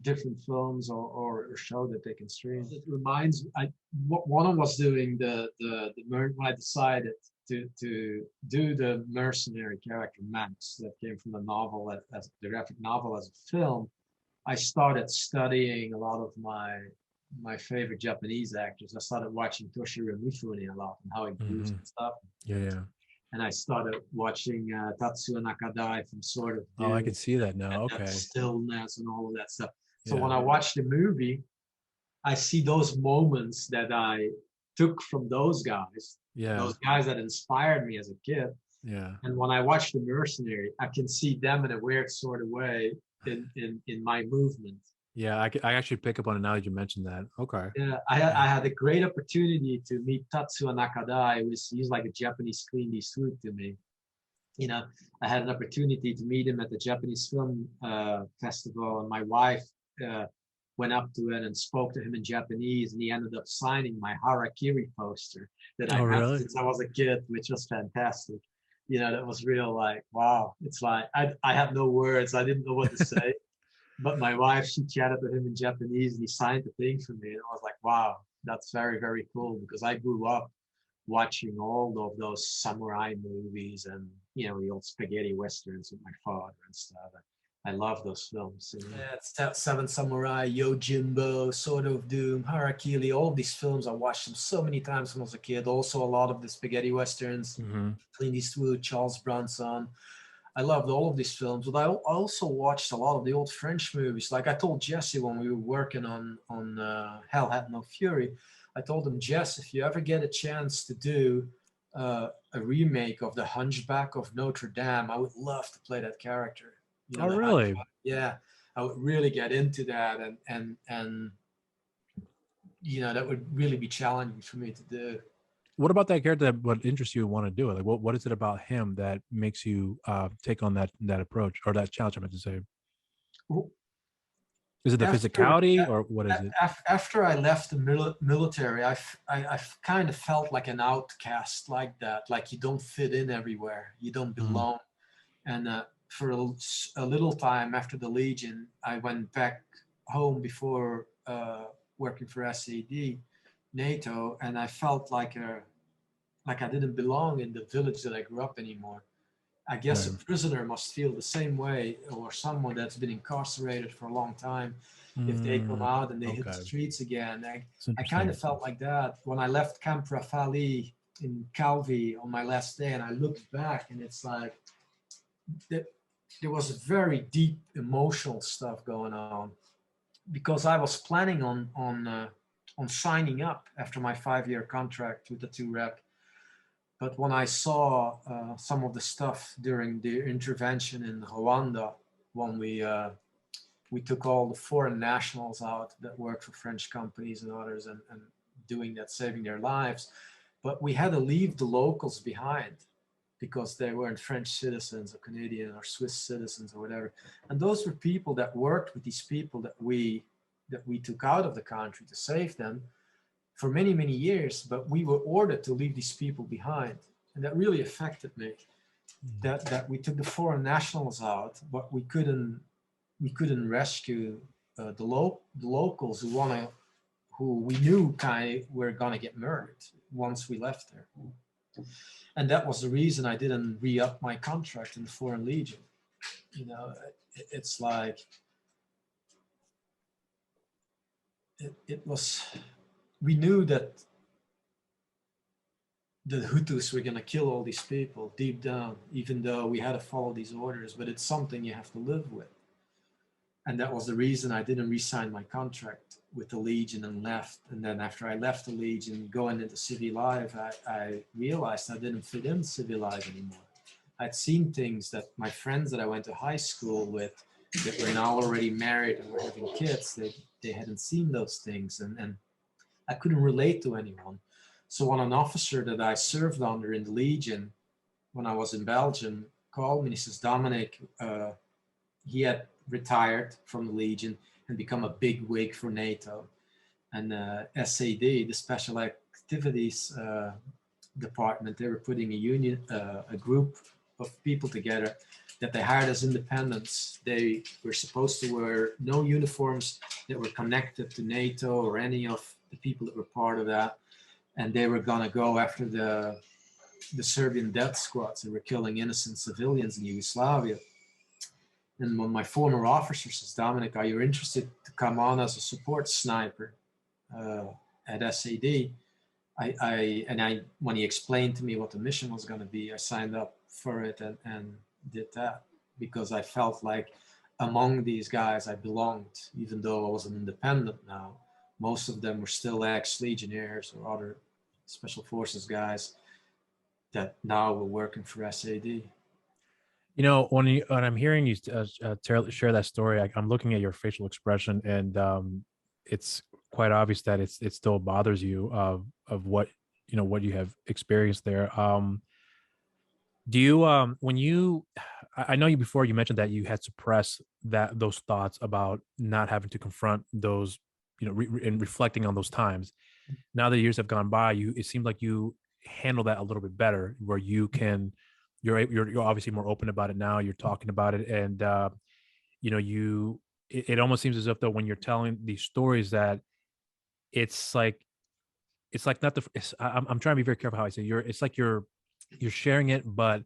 different films or show that they can stream. It reminds one of us doing the when I decided to do the Mercenary character Max that came from the novel as the graphic novel as a film. I started studying a lot of my favorite Japanese actors. I started watching Toshiro Mifune a lot and how he moves and stuff. Yeah. And I started watching Tatsuya Nakadai from Sword of Doom. Oh, I can see that now. Okay. Stillness and all of that stuff. So when I watch the movie, I see those moments that I took from those guys. Yeah. Those guys that inspired me as a kid. Yeah. And when I watch The Mercenary, I can see them in a weird sort of way in my movement. Yeah, I actually pick up on it now that you mentioned that. Okay. Yeah, I had a great opportunity to meet Tatsuya Nakadai. He's like a Japanese Clint Eastwood to me. You know, I had an opportunity to meet him at the Japanese Film Festival, and my wife went up to it and spoke to him in Japanese, and he ended up signing my Harakiri poster. that I had since I was a kid, which was fantastic. You know, that was real like, wow. It's like, I had no words. I didn't know what to say. But my wife, she chatted with him in Japanese and he signed the thing for me. And I was like, wow, that's very, very cool, because I grew up watching all of those samurai movies and, you know, the old spaghetti westerns with my father and stuff. I love those films. You know? Yeah, it's that Seven Samurai, Yojimbo, Sword of Doom, Harakiri, all of these films. I watched them so many times when I was a kid. Also, a lot of the spaghetti westerns, Clint Eastwood, Charles Bronson. I loved all of these films, but I also watched a lot of the old French movies. Like I told Jesse when we were working on Hell Had No Fury, I told him, Jess, if you ever get a chance to do a remake of The Hunchback of Notre Dame, I would love to play that character. You know, really? Yeah, I would really get into that, and you know, that would really be challenging for me to do. What about that character that what interests you want to do it? Like what is it about him that makes you take on that approach or that challenge, I meant to say? Is it the physicality or what is it? After I left the military, I kind of felt like an outcast like that, like you don't fit in everywhere, you don't belong. And for a little time after the Legion, I went back home before working for SAD, NATO, and I felt like I didn't belong in the village that I grew up anymore. I guess a prisoner must feel the same way, or someone that's been incarcerated for a long time. If they come out and they hit the streets again, I kind of felt like that when I left Camp Rafali in Calvi on my last day, and I looked back, and it's like there was very deep emotional stuff going on, because I was planning on signing up after my 5-year contract with the 2 Rep. But when I saw some of the stuff during the intervention in Rwanda, when we took all the foreign nationals out that worked for French companies and others and doing that, saving their lives, but we had to leave the locals behind because they weren't French citizens or Canadian or Swiss citizens or whatever. And those were people that worked with these people that we took out of the country to save them for many, many years, but we were ordered to leave these people behind. And that really affected me, that we took the foreign nationals out, but we couldn't rescue the locals who we knew kind of were gonna get murdered once we left there. And that was the reason I didn't re-up my contract in the Foreign Legion. You know, it's like, it was, we knew that the Hutus were going to kill all these people deep down, even though we had to follow these orders, but it's something you have to live with. And that was the reason I didn't re-sign my contract with the Legion and left. And then after I left the Legion, going into civil life, I realized I didn't fit in civil life anymore. I'd seen things that my friends that I went to high school with that were now already married and were having kids, they hadn't seen those things. And I couldn't relate to anyone. So when an officer that I served under in the Legion, when I was in Belgium, called me and he says, Dominic, he had retired from the Legion and become a big wig for NATO. And SAD, the Special Activities Department, they were putting a group of people together that they hired as independents. They were supposed to wear no uniforms that were connected to NATO or any of the people that were part of that. And they were gonna go after the Serbian death squads that were killing innocent civilians in Yugoslavia. And when my former officer says, Dominic, are you interested to come on as a support sniper at SAD? When he explained to me what the mission was going to be, I signed up for it and did that because I felt like among these guys I belonged, even though I was an independent now. Most of them were still ex-legionnaires or other special forces guys that now were working for SAD. You know, when I'm hearing you share that story, I'm looking at your facial expression, and it's quite obvious that it still bothers you of what what you have experienced there. Do you when you I know you before you mentioned that you had suppressed those thoughts about not having to confront those and reflecting on those times. Now that years have gone by, it seems like you handle that a little bit better, where you're obviously more open about it now. You're talking about it, and it almost seems as if though when you're telling these stories that it's like not I'm trying to be very careful how I say it's like you're sharing it, but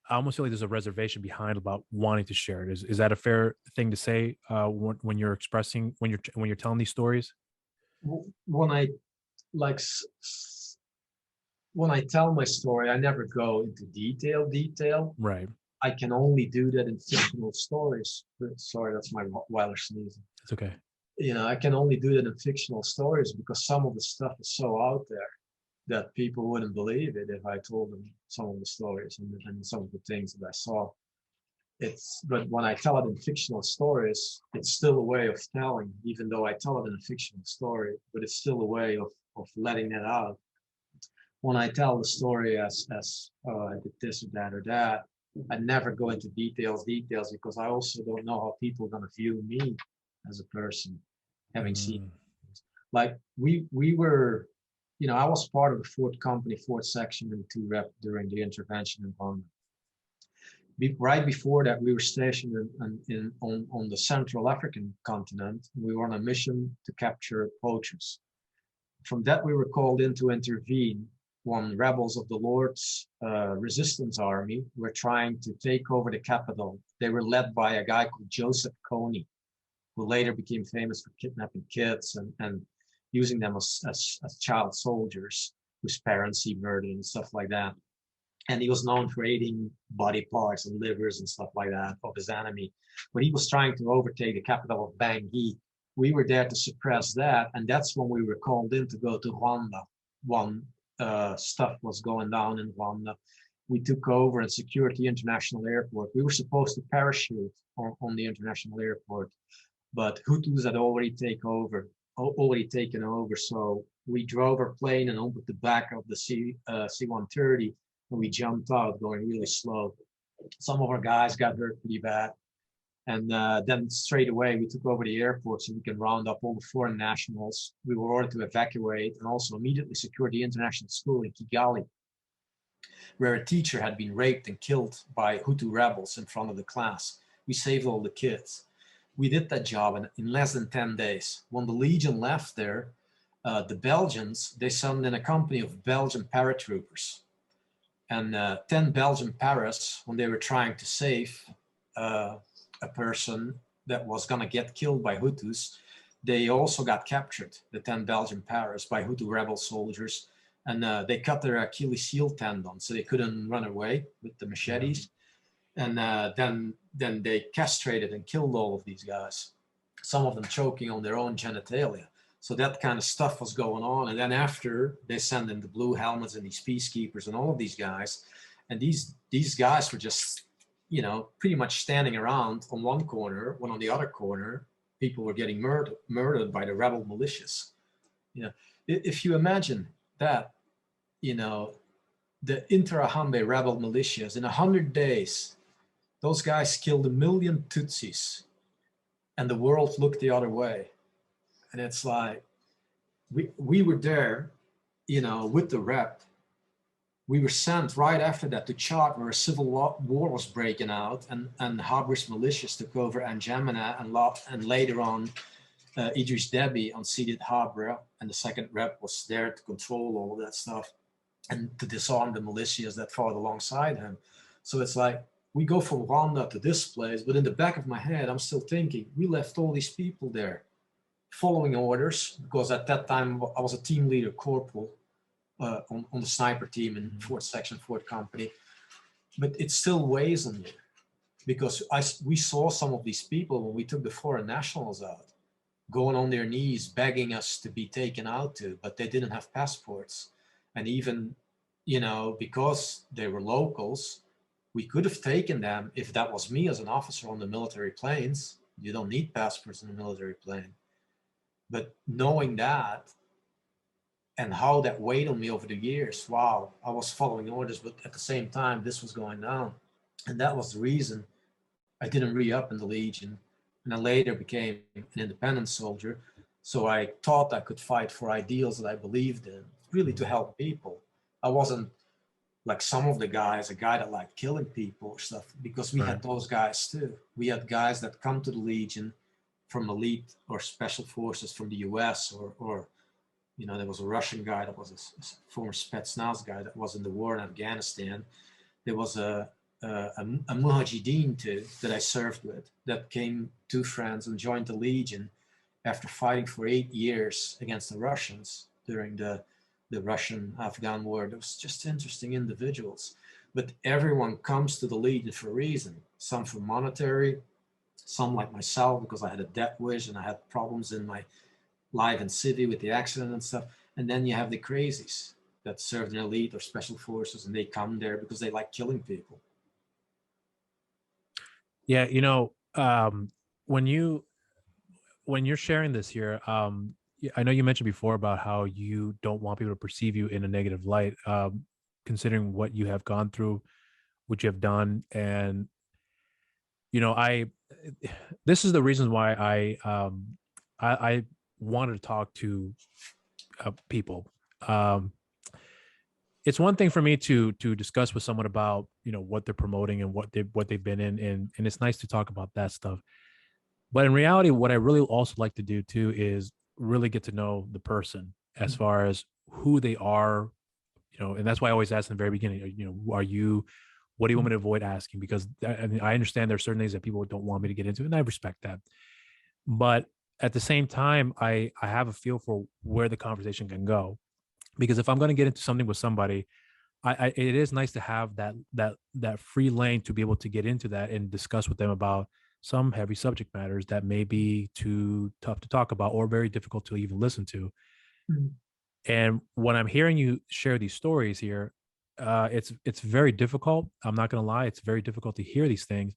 I almost feel like there's a reservation behind about wanting to share it. Is that a fair thing to say when you're expressing when you're telling these stories? When I like when I tell my story, I never go into detail. Right. I can only do that in fictional stories. Sorry, that's my Weiler sneezing. It's okay. I can only do that in fictional stories because some of the stuff is so out there that people wouldn't believe it if I told them some of the stories and some of the things that I saw. But when I tell it in fictional stories, it's still a way of telling, even though I tell it in a fictional story, but it's still a way of letting it out. When I tell the story as I did this or that, I never go into details because I also don't know how people are going to view me as a person, having seen. Like we were, I was part of the 4th Company, 4th Section, and 2 Rep during the intervention in Rwanda. Right before that, we were stationed on the Central African continent. We were on a mission to capture poachers. From that, we were called in to intervene when rebels of the Lord's Resistance Army were trying to take over the capital. They were led by a guy called Joseph Kony, who later became famous for kidnapping kids and using them as child soldiers whose parents he murdered and stuff like that. And he was known for eating body parts and livers and stuff like that of his enemy. When he was trying to overtake the capital of Bangui, we were there to suppress that. And that's when we were called in to go to Rwanda. When stuff was going down in Rwanda, we took over and secured the international airport. We were supposed to parachute on the international airport, but Hutus had already taken over. So we drove our plane and opened the back of the C-130, and we jumped out going really slow. Some of our guys got hurt pretty bad. And then straight away, we took over the airport so we can round up all the foreign nationals. We were ordered to evacuate and also immediately secure the international school in Kigali, where a teacher had been raped and killed by Hutu rebels in front of the class. We saved all the kids. We did that job in less than 10 days. When the Legion left there, the Belgians, they summoned in a company of Belgian paratroopers. And 10 Belgian paras, when they were trying to save a person that was going to get killed by Hutus, they also got captured, the 10 Belgian paras, by Hutu rebel soldiers. And they cut their Achilles heel tendon, so they couldn't run away with the machetes. And then they castrated and killed all of these guys, some of them choking on their own genitalia. So that kind of stuff was going on. And then after, they sent in the blue helmets and these peacekeepers and all of these guys. And these guys were just, pretty much standing around on one corner, when on the other corner, people were getting murdered by the rebel militias. If you imagine that, the Interahamwe rebel militias, in 100 days, those guys killed 1 million Tutsis, and the world looked the other way. And it's like, we were there, with the rep. We were sent right after that to Chad, where a civil war was breaking out, and Habr's militias took over N'Djamena, and later on, Idris Deby unseated Habre, and the 2nd rep was there to control all of that stuff and to disarm the militias that fought alongside him. So it's like, we go from Rwanda to this place, but in the back of my head, I'm still thinking, we left all these people there following orders, because at that time I was a team leader corporal on the sniper team in 4th Section, 4th Company. But it still weighs on me, because we saw some of these people when we took the foreign nationals out, going on their knees, begging us to be taken out to, but they didn't have passports. And even, because they were locals, we could have taken them if that was me as an officer on the military planes. You don't need passports in a military plane. But knowing that and how that weighed on me over the years, wow, I was following orders, but at the same time, this was going down. And that was the reason I didn't re-up in the Legion. And I later became an independent soldier. So I thought I could fight for ideals that I believed in, really to help people. I wasn't like some of the guys, a guy that liked killing people or stuff, because we had those guys too. We had guys that come to the Legion from elite or special forces from the US, or you know, there was a Russian guy that was a former Spetsnaz guy that was in the war in Afghanistan. There was a Mujahideen too that I served with that came, 2 friends, and joined the Legion after fighting for 8 years against the Russians during the Russian-Afghan war. It was just interesting individuals. But everyone comes to the Legion for a reason. Some for monetary, some like myself because I had a death wish and I had problems in my life in city with the accident and stuff. And then you have the crazies that serve in elite or special forces, and they come there because they like killing people. Yeah, you know, when you're sharing this here, I know you mentioned before about how you don't want people to perceive you in a negative light, considering what you have gone through, what you have done, and you know, this is the reason why I wanted to talk to people. It's one thing for me to discuss with someone about, you know, what they're promoting and what they've been in, and it's nice to talk about that stuff. But in reality, what I really also like to do too is really get to know the person as far as who they are, you know, and that's why I always ask in the very beginning, you know, what do you want me to avoid asking? Because I mean, I understand there are certain things that people don't want me to get into, and I respect that. But at the same time, I have a feel for where the conversation can go, because if I'm going to get into something with somebody, it is nice to have that free lane to be able to get into that and discuss with them about some heavy subject matters that may be too tough to talk about or very difficult to even listen to. Mm-hmm. And when I'm hearing you share these stories here, it's very difficult. I'm not going to lie. It's very difficult to hear these things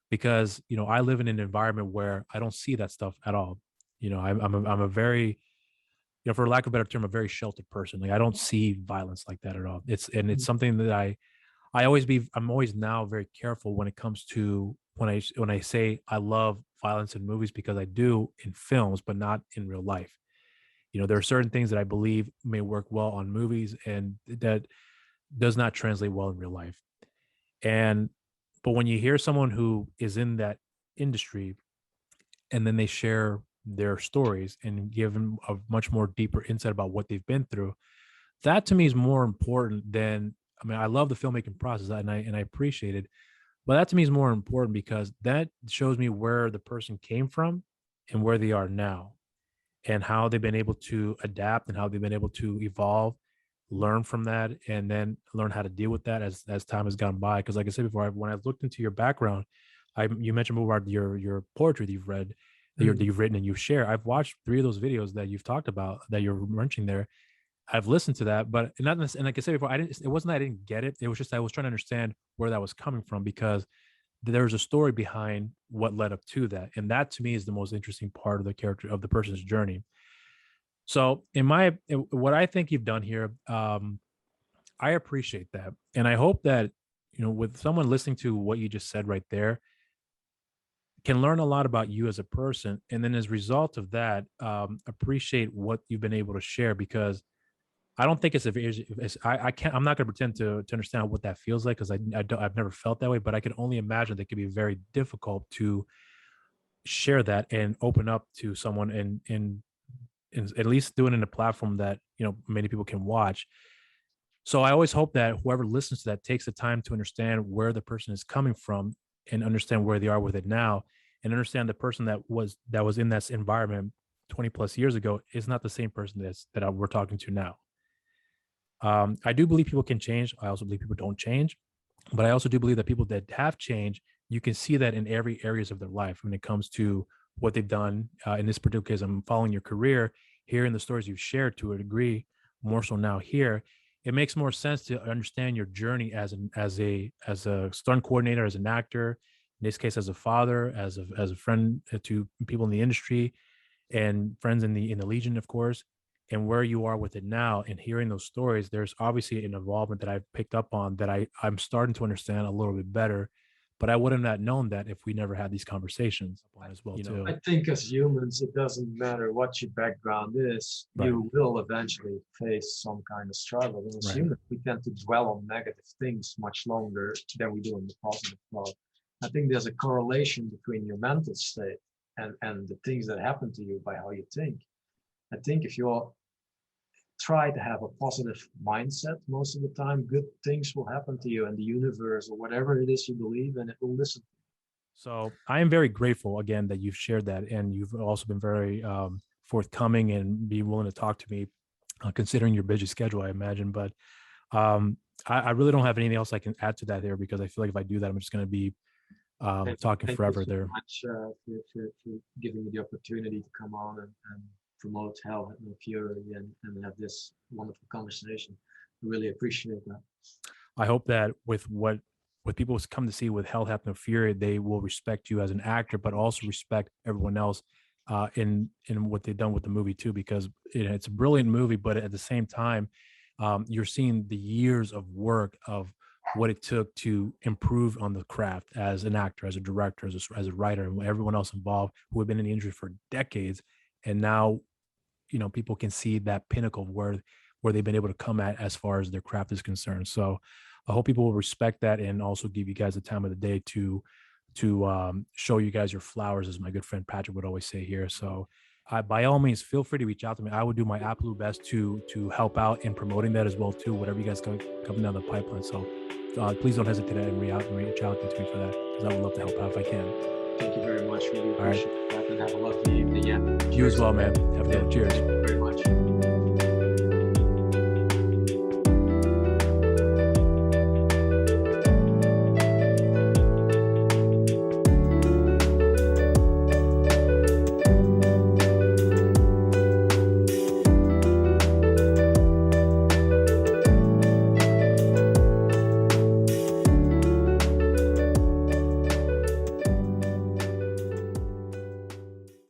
because, you know, I live in an environment where I don't see that stuff at all. You know, I'm a very, you know, for lack of a better term, a very sheltered person. Like I don't see violence like that at all. It's something that I'm always now very careful when it comes to when I say I love violence in movies, because I do in films, but not in real life. You know, there are certain things that I believe may work well on movies and that does not translate well in real life. But when you hear someone who is in that industry and then they share their stories and give them a much more deeper insight about what they've been through, that to me is more important than, I mean, I love the filmmaking process and I appreciate it, but that to me is more important because that shows me where the person came from and where they are now and how they've been able to adapt and how they've been able to evolve, learn from that, and then learn how to deal with that as time has gone by. Because like I said before, when I looked into your background, you mentioned more about your poetry that you've read, that you've written and you share. I've watched 3 of those videos that you've talked about that you're mentioning there. I've listened to that, but not necessarily, and like I said before, it wasn't that I didn't get it. It was just I was trying to understand where that was coming from because there's a story behind what led up to that. And that to me is the most interesting part of the character of the person's journey. So what I think you've done here, I appreciate that. And I hope that, you know, with someone listening to what you just said right there, can learn a lot about you as a person. And then as a result of that, appreciate what you've been able to share, because I don't think I'm not going to pretend to understand what that feels like, because I've never felt that way, but I can only imagine that it could be very difficult to share that and open up to someone and at least do it in a platform that, you know, many people can watch. So I always hope that whoever listens to that takes the time to understand where the person is coming from and understand where they are with it now, and understand the person that was in that environment 20 plus years ago is not the same person that we're talking to now. I do believe people can change. I also believe people don't change, but I also do believe that people that have changed, you can see that in every areas of their life when it comes to what they've done. In this particular case, I'm following your career, hearing the stories you've shared to a degree, more so now here. It makes more sense to understand your journey as a stunt coordinator, as an actor, in this case, as a father, as a friend to people in the industry, and friends in the Legion, of course, and where you are with it now. And hearing those stories, there's obviously an involvement that I've picked up on that I'm starting to understand a little bit better, but I wouldn't have known that if we never had these conversations as well, too. I think as humans, it doesn't matter what your background is, you will eventually face some kind of struggle. And as humans, we tend to dwell on negative things much longer than we do in the positive part. I think there's a correlation between your mental state and the things that happen to you by how you think. I think if you try to have a positive mindset most of the time, good things will happen to you, and the universe or whatever it is you believe in, it will listen. So I am very grateful again that you've shared that, and you've also been very forthcoming and be willing to talk to me, considering your busy schedule, I imagine. But I really don't have anything else I can add to that there, because I feel like if I do that, I'm just going to be talking forever there. Thank you so much for giving me the opportunity to come on and promote Hell and Fury and have this wonderful conversation. I really appreciate that. I hope that with what people come to see with Hell, Hath No Fury, they will respect you as an actor, but also respect everyone else in what they've done with the movie too, because it's a brilliant movie, but at the same time, you're seeing the years of work of what it took to improve on the craft as an actor, as a director, as a writer, and everyone else involved who have been in the industry for decades. And now, people can see that pinnacle of where they've been able to come at as far as their craft is concerned. So I hope people will respect that and also give you guys the time of the day to show you guys your flowers, as my good friend Patrick would always say here. So by all means, feel free to reach out to me. I would do my absolute best to help out in promoting that as well too, whatever you guys come down the pipeline. So please don't hesitate and reach out to me for that, because I would love to help out if I can. Thank you very much. Really appreciate that, and have a lovely evening. Yeah. You as well, man. Have a good one. Cheers. Thank you very much.